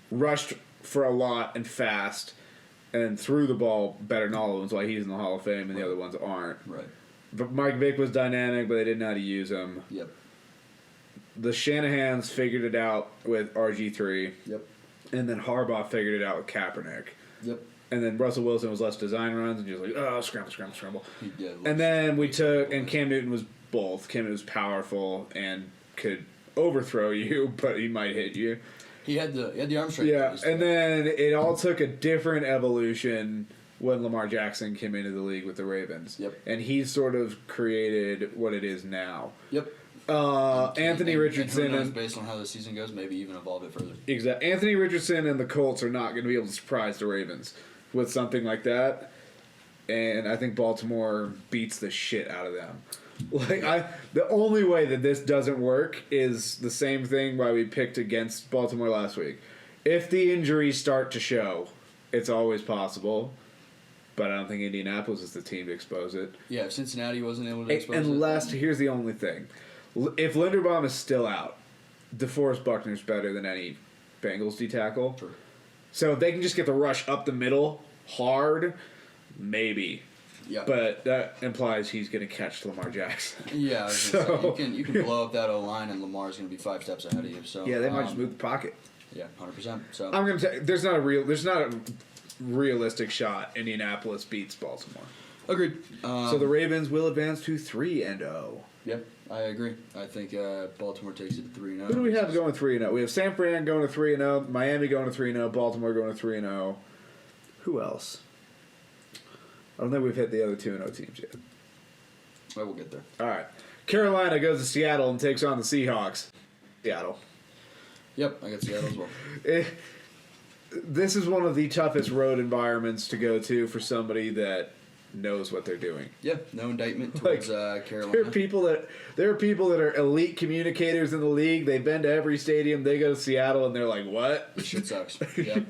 rushed for a lot and fast and threw the ball better than all of them. That's why he's in the Hall of Fame and the other ones aren't. Right. But Mike Vick was dynamic, but they didn't know how to use him. Yep. The Shanahans figured it out with RG3. Yep. And then Harbaugh figured it out with Kaepernick. Yep. And then Russell Wilson was less design runs and just like, oh, scramble. Yeah, And then and Cam Newton was both. Cam Newton was powerful and could overthrow you, but he might hit you. He had the arm strength. Yeah, and then it all took a different evolution when Lamar Jackson came into the league with the Ravens. Yep. And he sort of created what it is now. Yep. Anthony Richardson and who knows, based on how the season goes, maybe even evolve it further. Exactly. Anthony Richardson and the Colts are not going to be able to surprise the Ravens with something like that. And I think Baltimore beats the shit out of them. The only way that this doesn't work is the same thing why we picked against Baltimore last week. If the injuries start to show, it's always possible. But I don't think Indianapolis is the team to expose it. Yeah, if Cincinnati wasn't able to expose Unless, here's the only thing. If Linderbaum is still out, DeForest Buckner's better than any Bengals D-tackle. Sure. So if they can just get the rush up the middle hard, maybe. Yeah. But that implies he's going to catch Lamar Jackson. Yeah, I was gonna say, you can blow up that O-line and Lamar's going to be 5 steps ahead of you. So Yeah, they might just move the pocket. Yeah, 100%. So I'm going to tell you, there's not a realistic shot Indianapolis beats Baltimore. agreed. So the Ravens will advance to 3-0. Yep, I agree. I think Baltimore takes it to 3-0. Who do we have going 3-0? We have San Fran going to 3-0, Miami going to 3-0, Baltimore going to 3-0. Who else? I don't think we've hit the other 2-0 teams yet. Well, we'll get there. All right. Carolina goes to Seattle and takes on the Seahawks. Seattle. Yep, I got Seattle as well. This is one of the toughest road environments to go to for somebody that knows what they're doing. Yeah, no indictment towards Carolina. There are people that are elite communicators in the league. They've been to every stadium. They go to Seattle and they're like, "What? Shit sucks." Yeah.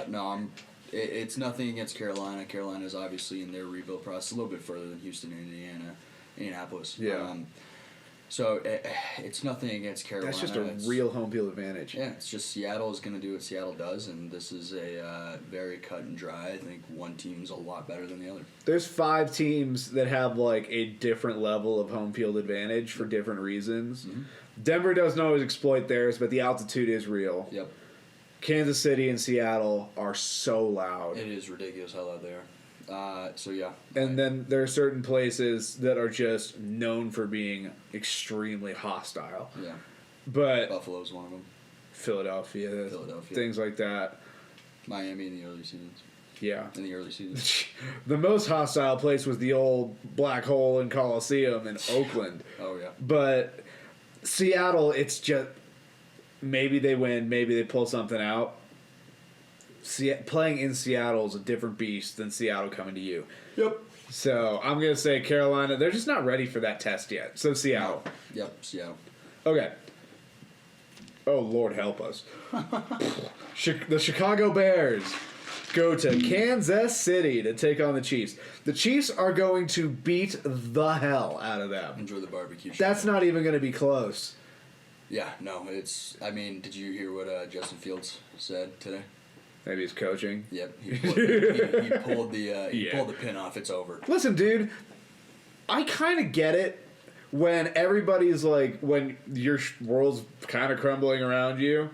No, it's nothing against Carolina. Carolina's obviously in their rebuild process a little bit further than Houston and Indianapolis. Yeah. So it's nothing against Carolina. That's just a real home field advantage." Yeah, it's just Seattle is going to do what Seattle does, and this is a very cut and dry. I think one team's a lot better than the other. There's 5 teams that have like a different level of home field advantage for different reasons. Mm-hmm. Denver doesn't always exploit theirs, but the altitude is real. Yep. Kansas City and Seattle are so loud. It is ridiculous how loud they are. So yeah. And then there are certain places that are just known for being extremely hostile. Yeah. But Buffalo's one of them. Philadelphia, Philadelphia. things like that. Miami in the early seasons. Yeah. In the early seasons. The most hostile place was the old black hole in Coliseum in Oakland. Oh yeah. But Seattle, it's just maybe they win, maybe they pull something out. Playing in Seattle is a different beast than Seattle coming to you. Yep. So I'm going to say Carolina. They're just not ready for that test yet. So Seattle. Yep, Seattle. Okay. Oh, Lord help us. The Chicago Bears go to Kansas City to take on the Chiefs. The Chiefs are going to beat the hell out of them. Enjoy the barbecue. That's not even going to be close. Yeah, no, it's... I mean, did you hear what Justin Fields said today? Maybe he's coaching. Yep, he pulled the pin off. It's over. Listen, dude, I kind of get it when everybody's like, when your world's kind of crumbling around you,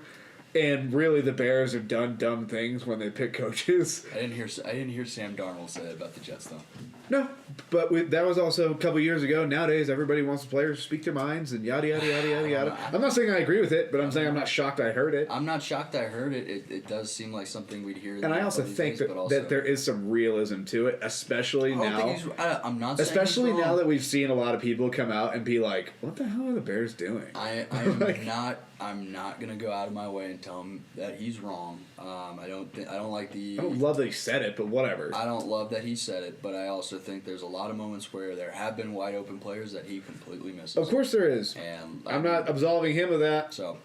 and really the Bears have done dumb things when they pick coaches. I didn't hear Sam Darnold say that about the Jets though. No, but that was also a couple years ago. Nowadays, everybody wants the players to speak their minds and yada yada yada yada yada. I'm not saying I agree with it, but I'm saying I'm not shocked I heard it. I'm not shocked I heard it. It does seem like something we'd hear. And I also think that there is some realism to it, especially now. I'm not. Especially now that we've seen a lot of people come out and be like, "What the hell are the Bears doing?" I'm not. I'm not gonna go out of my way and tell him that he's wrong. I don't like the. I don't love that he said it, but whatever. I don't love that he said it, but I also think there's a lot of moments where there have been wide open players that he completely misses. Of course there is. And I'm not absolving him of that. So,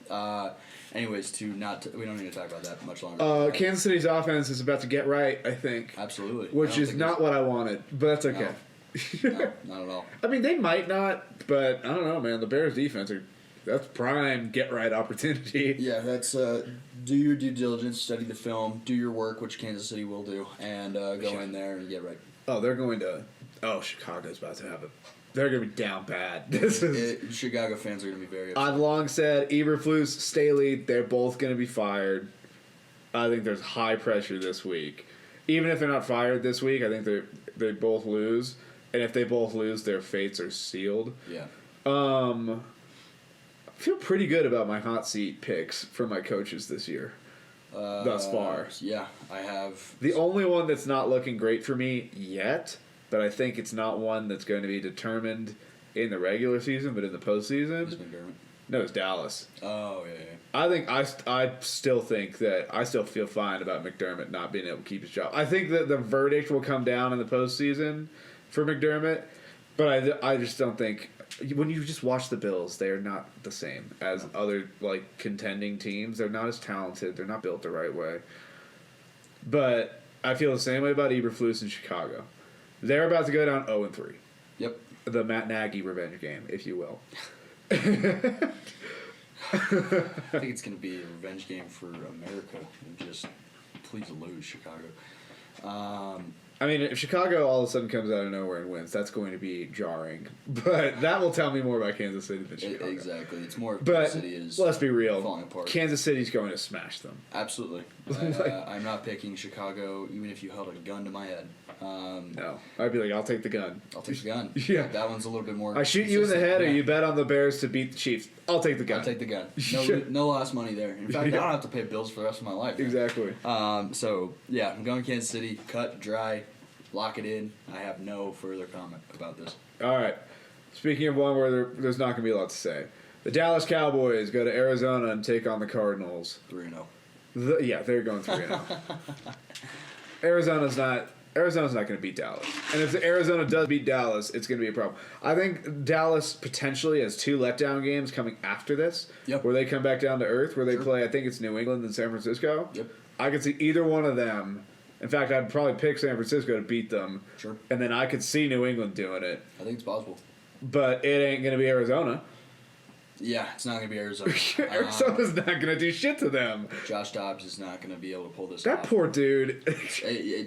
anyways, we don't need to talk about that much longer. Kansas City's offense is about to get right, I think. Absolutely. Which is not what I wanted, but that's okay. No, not at all. I mean, they might not, but I don't know, man. The Bears' defense that's prime get-right opportunity. Yeah, that's do your due diligence, study the film, do your work, which Kansas City will do, and go in there and get right. Oh, they're going to... Oh, Chicago's about to have it. They're going to be down bad. Chicago fans are going to be very upset. I've long said Eberflus, Staley, they're both going to be fired. I think there's high pressure this week. Even if they're not fired this week, I think they both lose. And if they both lose, their fates are sealed. Yeah. I feel pretty good about my hot seat picks for my coaches this year. Thus far. Yeah, I have. The only one that's not looking great for me yet, but I think it's not one that's going to be determined in the regular season, but in the postseason. Is McDermott? No, it's Dallas. Oh, yeah. I think I still think that I still feel fine about McDermott not being able to keep his job. I think that the verdict will come down in the postseason for McDermott, but I just don't think when you just watch the Bills, they are not the same as other like contending teams. They're not as talented. They're not built the right way. But I feel the same way about Eberflus in Chicago. They're about to go down 0-3. Yep. The Matt Nagy revenge game, if you will. I think it's going to be a revenge game for America. And just please lose, Chicago. I mean, if Chicago all of a sudden comes out of nowhere and wins, that's going to be jarring. But that will tell me more about Kansas City than Chicago. Exactly. It's more of but Kansas City is let's be real. falling apart. Kansas City's going to smash them. Absolutely. I'm not picking Chicago, even if you held a gun to my head. No. I'd be like, I'll take the gun. I'll take the gun. Yeah. That one's a little bit more I shoot you in the head, or you bet on the Bears to beat the Chiefs. I'll take the gun. I'll take the gun. No lost money there. In fact, I don't have to pay bills for the rest of my life. Exactly. So, yeah, I'm going Kansas City. Cut, dry, lock it in. I have no further comment about this. All right. Speaking of one where there's not going to be a lot to say. The Dallas Cowboys go to Arizona and take on the Cardinals. 3-0. Yeah, they're going 3-0. Arizona's not going to beat Dallas. And if Arizona does beat Dallas, it's going to be a problem. I think Dallas potentially has 2 letdown games coming after this, Yep. where they come back down to earth, where they play, I think it's New England and San Francisco. Yep. I could see either one of them. In fact, I'd probably pick San Francisco to beat them. Sure. And then I could see New England doing it. I think it's possible. But it ain't going to be Arizona. Yeah, it's not going to be Arizona. Arizona's not going to do shit to them. Josh Dobbs is not going to be able to pull this That off. poor dude.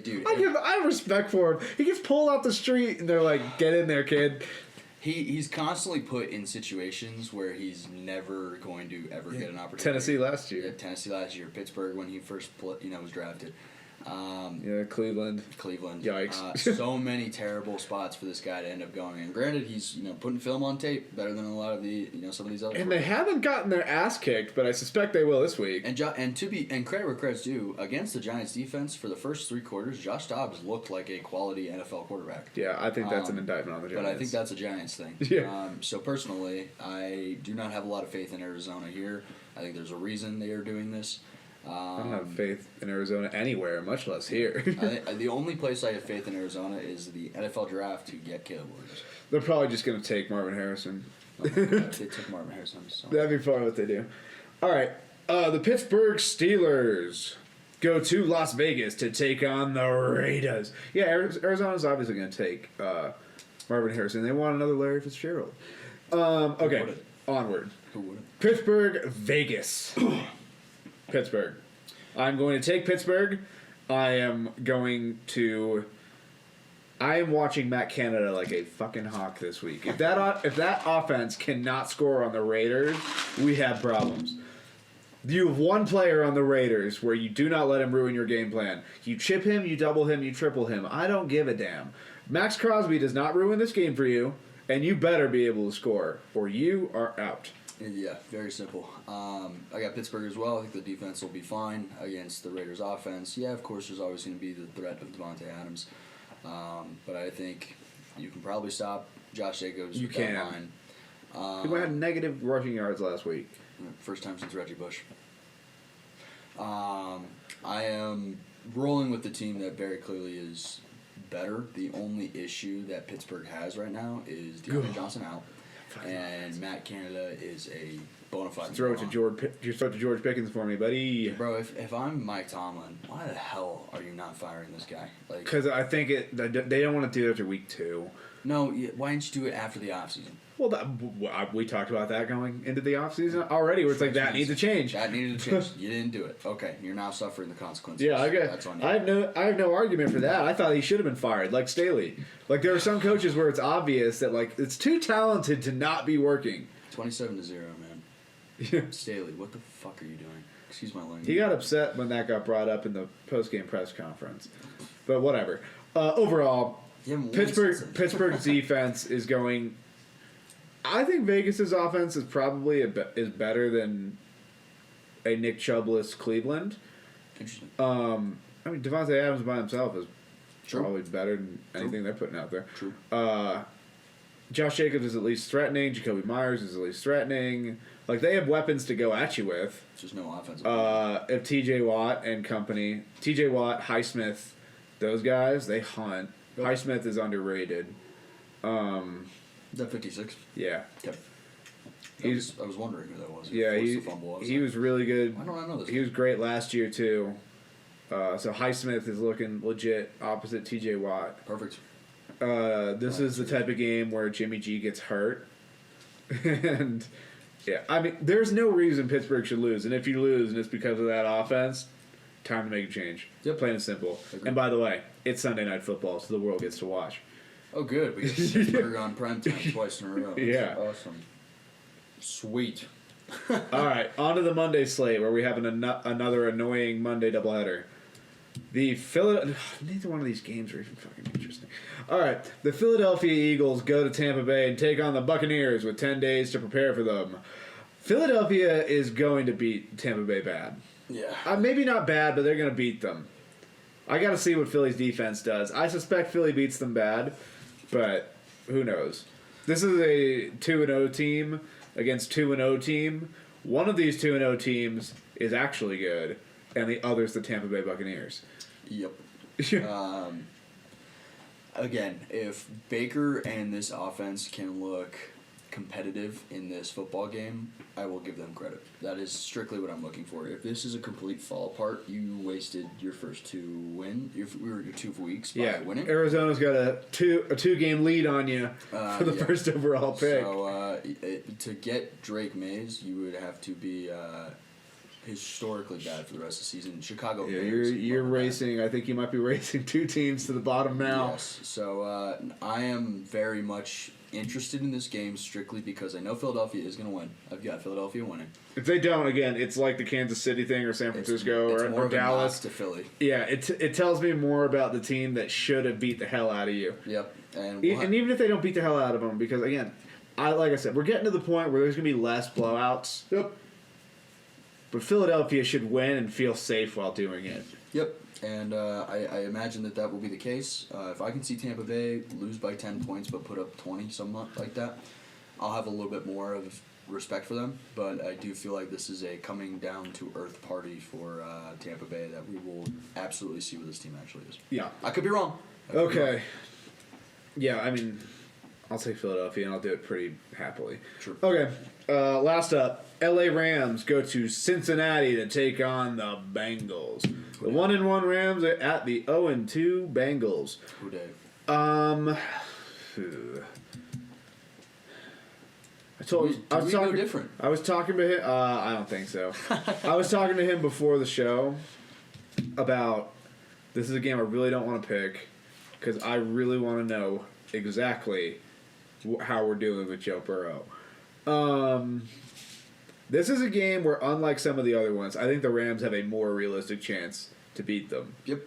Dude. I have respect for him. He gets pulled out the street, and they're like, get in there, kid. He's constantly put in situations where he's never going to ever get an opportunity. Tennessee last year. Yeah, Tennessee last year. Pittsburgh when he first was drafted. Cleveland. Yikes. So many terrible spots for this guy to end up going. And granted, he's putting film on tape better than a lot of the some of these other. And they haven't gotten their ass kicked, but I suspect they will this week. And credit where credit's due, against the Giants defense for the first 3 quarters, Josh Dobbs looked like a quality NFL quarterback. Yeah, I think that's an indictment on the Giants. But I think that's a Giants thing. Yeah. So personally, I do not have a lot of faith in Arizona here. I think there's a reason they are doing this. I don't have faith in Arizona anywhere, much less here. The only place I have faith in Arizona is the NFL draft to get Caleb Williams. They're probably just going to take Marvin Harrison. They took Marvin Harrison. So. That'd be probably what they do. All right. The Pittsburgh Steelers go to Las Vegas to take on the Raiders. Yeah, Arizona's obviously going to take Marvin Harrison. They want another Larry Fitzgerald. Okay, onward. Who wouldn't? Pittsburgh, Vegas. Pittsburgh. I'm going to take Pittsburgh. I am watching Matt Canada like a fucking hawk this week. If that offense cannot score on the Raiders, we have problems. You have one player on the Raiders where you do not let him ruin your game plan. You chip him, you double him, you triple him. I don't give a damn. Max Crosby does not ruin this game for you, and you better be able to score, or you are out. Yeah, very simple. I got Pittsburgh as well. I think the defense will be fine against the Raiders' offense. Yeah, of course, there's always going to be the threat of Devontae Adams. But I think you can probably stop Josh Jacobs with that line. He had negative rushing yards last week. First time since Reggie Bush. I am rolling with the team that very clearly is better. The only issue that Pittsburgh has right now is Deontay Johnson out. And Matt Canada is a bona fide. Throw it to George Pickens for me, buddy. Bro, if I'm Mike Tomlin, why the hell are you not firing this guy? Because I think they don't want to do it after week 2. No, why didn't you do it after the offseason? Well, we talked about that going into the offseason already, where it's like that needs to change. That needed to change. You didn't do it. Okay, you're now suffering the consequences. Yeah, That's on you. I have no argument for that. I thought he should have been fired, like Staley. Like there are some coaches where it's obvious that like it's too talented to not be working. 27-0, man. Yeah. Staley, what the fuck are you doing? Excuse my language. He got upset when that got brought up in the post-game press conference, but whatever. Overall, Pittsburgh's defense is going. I think Vegas's offense is probably is better than a Nick Chubb-less Cleveland. Interesting. I mean, Devontae Adams by himself is True. probably better than anything they're putting out there. True. Josh Jacobs is at least threatening. Jacoby Myers is at least threatening. Like, they have weapons to go at you with. Just no offense. If T.J. Watt and company, T.J. Watt, Highsmith, those guys, they hunt. Yep. Highsmith is underrated. That 56. Yeah. Yep. I was wondering who that was. He was really good. Why don't I know this? He was great last year, too. So Highsmith is looking legit opposite T.J. Watt. Perfect. This is the type of game where Jimmy G gets hurt. And, yeah, I mean, there's no reason Pittsburgh should lose. And if you lose and it's because of that offense, time to make a change. Yep. Plain and simple. Agreed. And by the way, it's Sunday Night Football, so the world gets to watch. Oh, good. We get Pittsburgh on primetime twice in a row. Yeah. That's awesome. Sweet. All right, on to the Monday slate where we have another annoying Monday doubleheader. Neither one of these games are even fucking interesting. All right, the Philadelphia Eagles go to Tampa Bay and take on the Buccaneers with 10 days to prepare for them. Philadelphia is going to beat Tampa Bay bad. Yeah. Maybe not bad, but they're going to beat them. I got to see what Philly's defense does. I suspect Philly beats them bad, but who knows? This is a 2-0 team against 2-0 team. One of these 2-0 teams is actually good, and the other's the Tampa Bay Buccaneers. Yep. Again, if Baker and this offense can look competitive in this football game, I will give them credit. That is strictly what I'm looking for. If this is a complete fall apart, you wasted your first 2 weeks by winning. Arizona's got a 2-game lead on you for the first overall pick. So to get Drake Mays, you would have to be historically bad for the rest of the season. Chicago. Yeah, you're racing. I think you might be racing 2 teams to the bottom now. Yes. So I am very much interested in this game strictly because I know Philadelphia is going to win. I've got Philadelphia winning. If they don't, again, it's like the Kansas City thing or San Francisco or Dallas to Philly. Yeah, it tells me more about the team that should have beat the hell out of you. Yep. And even if they don't beat the hell out of them, because again, like I said, we're getting to the point where there's going to be less blowouts. Yep. But Philadelphia should win and feel safe while doing it. Yep. And I imagine that will be the case. If I can see Tampa Bay lose by 10 points but put up 20, something like that, I'll have a little bit more of respect for them. But I do feel like this is a coming down to earth party for Tampa Bay that we will absolutely see what this team actually is. Yeah. I could be wrong. Okay. Yeah, I mean, I'll take Philadelphia and I'll do it pretty happily. Sure. Okay. Last up, LA Rams go to Cincinnati to take on the Bengals. The 1-1 Rams are at the 0-2 Bengals. Who Dave? I was talking different. I was talking to him. I don't think so. I was talking to him before the show about this is a game I really don't want to pick because I really want to know exactly how we're doing with Joe Burrow. This is a game where, unlike some of the other ones, I think the Rams have a more realistic chance to beat them. Yep.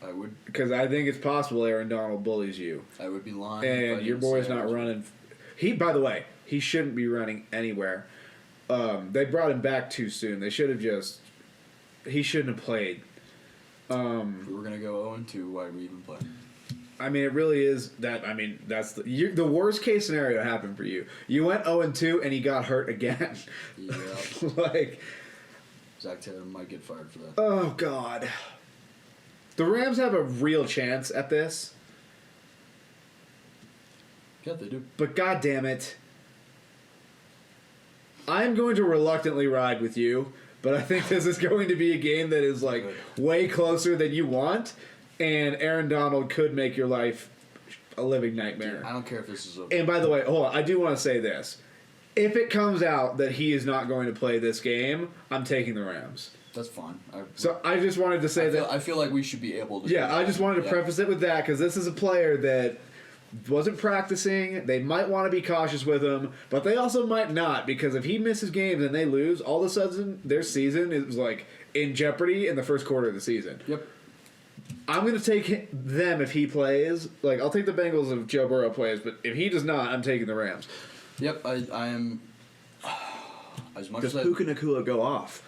I would. Because I think it's possible Aaron Donald bullies you. I would be lying. And your boy's not running. By the way, he shouldn't be running anywhere. They brought him back too soon. They should have just. He shouldn't have played. If we were gonna go 0-2, why we even play? I mean, it really is that. I mean, that's the worst case scenario happened for you. You went 0-2 and he got hurt again. Yeah. Like, Zac Taylor might get fired for that. oh God. The Rams have a real chance at this, Yeah, they do. but God damn it, I'm going to reluctantly ride with you. But I think this is going to be a game that is like way closer than you want, and Aaron Donald could make your life a living nightmare. Dude, I don't care if this is a. And by the way, hold on, I do want to say this. If it comes out that he is not going to play this game, I'm taking the Rams. That's fine. So I just wanted to say I feel like we should be able to. Yeah, I just wanted to preface it with that because this is a player that wasn't practicing. They might want to be cautious with him, but they also might not because if he misses games and they lose, all of a sudden their season is like in jeopardy in the first quarter of the season. Yep. I'm going to take them if he plays. Like, I'll take the Bengals if Joe Burrow plays, but if he does not, I'm taking the Rams. Yep, I am. As much Does as Puka Nacua go off?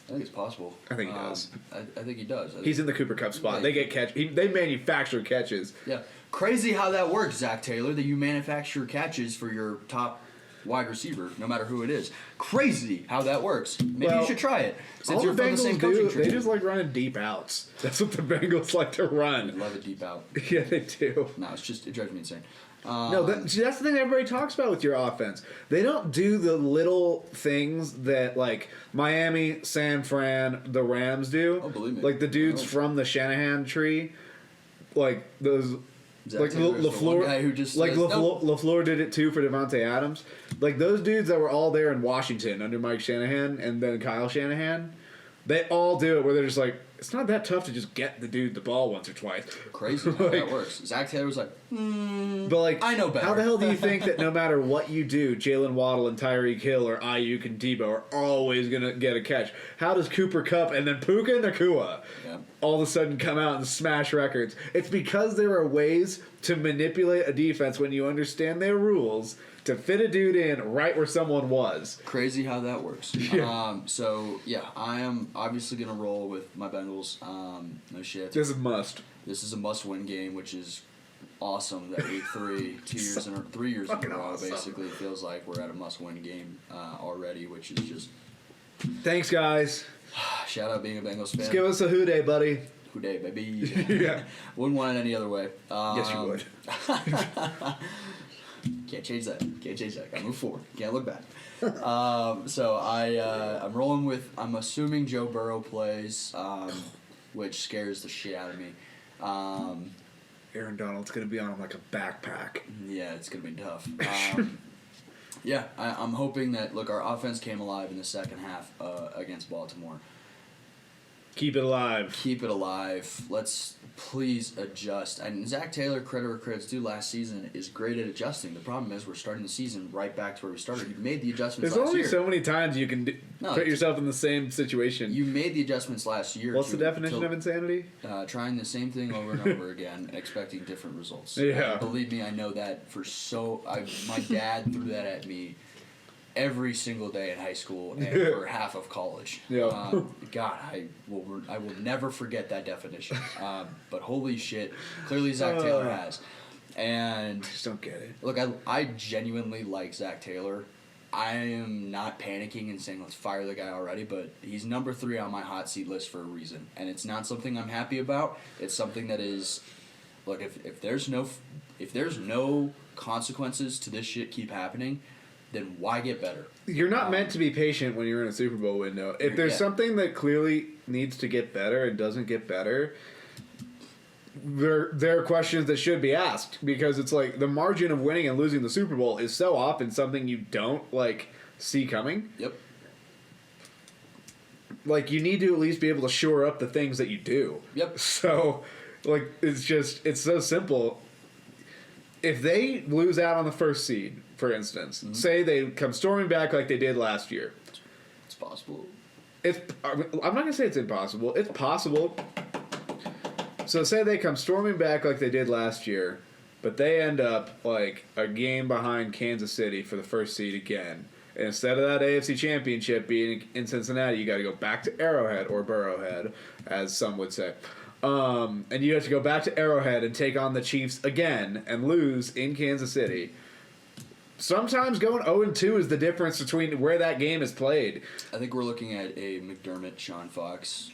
I think it's possible. I think he does. I think he does. He's in the Cooper Cup spot. They get they manufacture catches. Yeah, crazy how that works, Zac Taylor. That you manufacture catches for your top wide receiver, no matter who it is. Crazy how that works. Maybe you should try it. Since All you're the from the same Bengals coaching do, tree. they just like running deep outs. That's what the Bengals like to run. Love it deep out. Yeah, they do. No, it drives me insane. No, see, that's the thing everybody talks about with your offense. They don't do the little things that, like, Miami, San Fran, the Rams do. Oh, believe me. Like, the dudes from the Shanahan tree. Like, those... Zac like Taylor's the one guy who just says, "Nope." LaFleur did it, too, for Devontae Adams. Like, those dudes that were all there in Washington under Mike Shanahan and then Kyle Shanahan, they all do it where they're just like, it's not that tough to just get the dude the ball once or twice. Crazy how that works. Zac Taylor was like, But like, I know better. How the hell do you think that no matter what you do, Jalen Waddle and Tyreek Hill or Ayuk and Debo are always gonna get a catch? How does Cooper Kupp and then Puka Nacua all of a sudden come out and smash records? It's because there are ways to manipulate a defense when you understand their rules to fit a dude in right where someone was. Crazy how that works. Yeah. So yeah, I am obviously gonna roll with my Bengals. No shit. This is a must. This is a must-win game, which is awesome. That week 3, 3 years in a row, awesome. basically it feels like we're at a must-win game already, which is just Thanks, guys. shout out being a Bengals fan. Just give us a hoo day, buddy. Who day, baby? Yeah. Wouldn't want it any other way. Yes, you would. Can't change that. Gotta move forward. Can't look back. So I'm rolling with. I'm assuming Joe Burrow plays, which scares the shit out of me. Aaron Donald's gonna be on him like a backpack. Yeah, it's gonna be tough. Yeah, I'm hoping that our offense came alive in the second half against Baltimore. Keep it alive. Keep it alive. Let's please adjust. And Zac Taylor, credit where credit's due, last season is great at adjusting. The problem is we're starting the season right back to where we started. You made the adjustments There's last only year. so many times you can put yourself in the same situation. You made the adjustments last year. What's the definition of insanity? Trying the same thing over and over again and expecting different results. Yeah. And believe me, I know that my dad threw that at me every single day in high school and for half of college. Yeah. God, I will never forget that definition. But holy shit, clearly Zac Taylor has. And I just don't get it. look, I genuinely like Zac Taylor. I am not panicking and saying let's fire the guy already, but he's number 3 on my hot seat list for a reason, and it's not something I'm happy about. It's something that is, look, if there's no consequences to this shit keep happening, then why get better? You're not meant to be patient when you're in a Super Bowl window. If there's something that clearly needs to get better and doesn't get better, there are questions that should be asked, because it's like the margin of winning and losing the Super Bowl is so often something you don't see coming. Yep. Like, you need to at least be able to shore up the things that you do. Yep. So, it's so simple. If they lose out on the first seed, for instance, say they come storming back like they did last year. It's possible. I'm not going to say it's impossible. It's possible. So say they come storming back like they did last year, but they end up like a game behind Kansas City for the first seed again. And instead of that AFC Championship being in Cincinnati, you got to go back to Arrowhead or Burrowhead, as some would say. And you have to go back to Arrowhead and take on the Chiefs again and lose in Kansas City. Sometimes going 0-2 is the difference between where that game is played. I think we're looking at a McDermott, Sean Fox,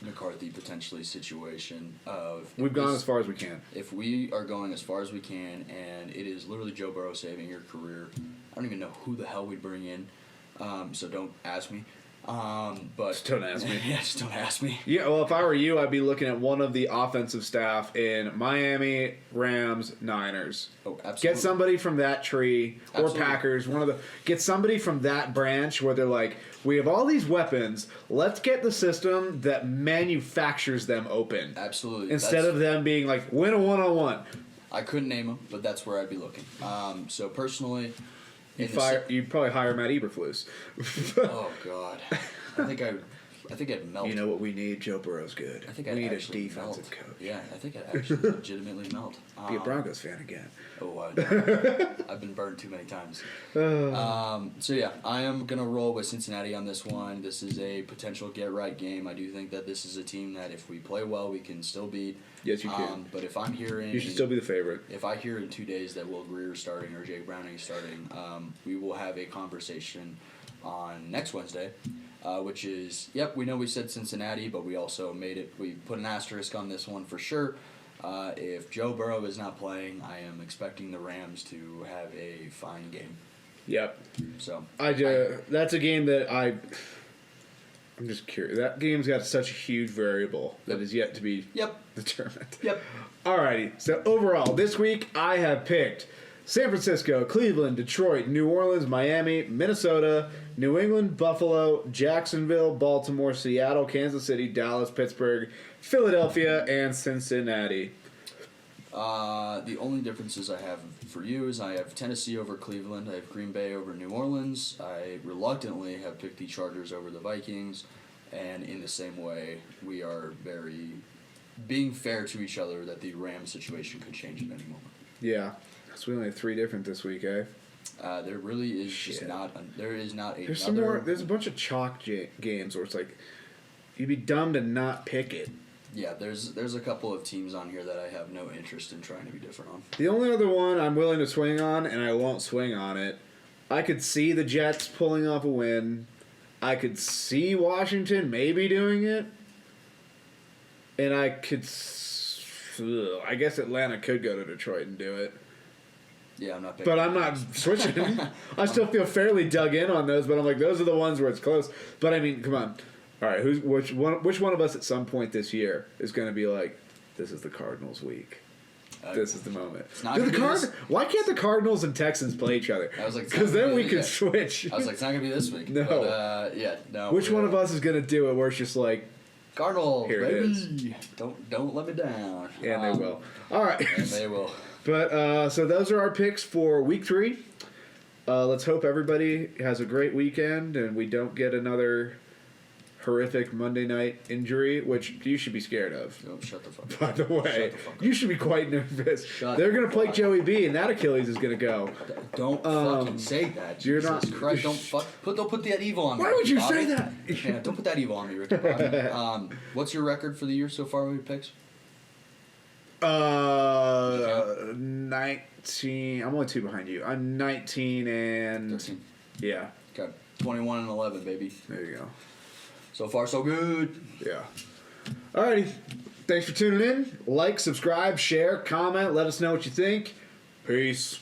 McCarthy potentially situation of... We've gone as far as we can. If we are going as far as we can, and it is literally Joe Burrow saving your career, I don't even know who the hell we'd bring in, so don't ask me. But Just don't ask me. Yeah, just don't ask me. Yeah, well, if I were you, I'd be looking at one of the offensive staff in Miami, Rams, Niners. Oh, absolutely. Get somebody from that tree, or Absolutely. Packers, get somebody from that branch where they're like, we have all these weapons, let's get the system that manufactures them open. Absolutely. Instead of them being like, win a one-on-one. I couldn't name them, but that's where I'd be looking. So personally... You'd probably hire Matt Eberflus. Oh God, I think I'd melt. You know what we need? Joe Burrow's good. I think we I'd need a actually defensive melt. coach. Yeah, I think I'd actually legitimately melt. Be a Broncos fan again. I've been burned too many times. So yeah, I am gonna roll with Cincinnati on this one. This is a potential get right game. I do think that this is a team that if we play well, we can still beat. Yes, you can. But if I'm hearing, You should still be the favorite. if I hear in 2 days that Will Greer is starting or Jake Browning is starting, we will have a conversation on next Wednesday, which is, yep, we know we said Cincinnati, but we also we put an asterisk on this one for sure. If Joe Burrow is not playing, I am expecting the Rams to have a fine game. Yep. So that's a game that I'm just curious. That game's got such a huge variable that is yet to be determined. Yep. Alrighty. So overall, this week I have picked San Francisco, Cleveland, Detroit, New Orleans, Miami, Minnesota, New England, Buffalo, Jacksonville, Baltimore, Seattle, Kansas City, Dallas, Pittsburgh, Philadelphia, and Cincinnati. The only differences I have for you is I have Tennessee over Cleveland, I have Green Bay over New Orleans, I reluctantly have picked the Chargers over the Vikings, and in the same way, we are being fair to each other that the Rams situation could change at any moment. Yeah. So we only have 3 different this week, eh? There really is just not. There is not a. There's some more. There's a bunch of chalk games where it's like, you'd be dumb to not pick it. Yeah, there's a couple of teams on here that I have no interest in trying to be different on. The only other one I'm willing to swing on, and I won't swing on it, I could see the Jets pulling off a win. I could see Washington maybe doing it. And I guess Atlanta could go to Detroit and do it. Yeah, I'm not picking. But I'm not switching. I still feel fairly dug in on those, but I'm like, those are the ones where it's close. But I mean, come on. All right, which one of us at some point this year is going to be like, this is the Cardinals' week. This is the moment. Why can't the Cardinals and Texans play each other? I was like, because then we could switch. I was like, it's not gonna be this week. No. But, no. Which one of us is going to do it where it's just like, Cardinals, here it baby. is. Don't let me down. And they will. All right. And they will. But so those are our picks for week 3. Let's hope everybody has a great weekend and we don't get another horrific Monday night injury, which you should be scared of. Oh, shut the fuck up. By the way, Shut the fuck up. you should be quite nervous. Shut They're the going to play fuck Joey B, and that Achilles is going to go. Don't fucking say that. You're Jesus not- Christ, don't put that evil on me. Why would you Bobby. say that? Yeah, don't put that evil on me, Ricky Bobby. What's your record for the year so far with your picks? 19. I'm only 2 behind you. I'm 19 and 13. yeah. Okay, 21-11, baby. There you go. So far, so good. Yeah. Alrighty. Thanks for tuning in. Like, subscribe, share, comment. Let us know what you think. Peace.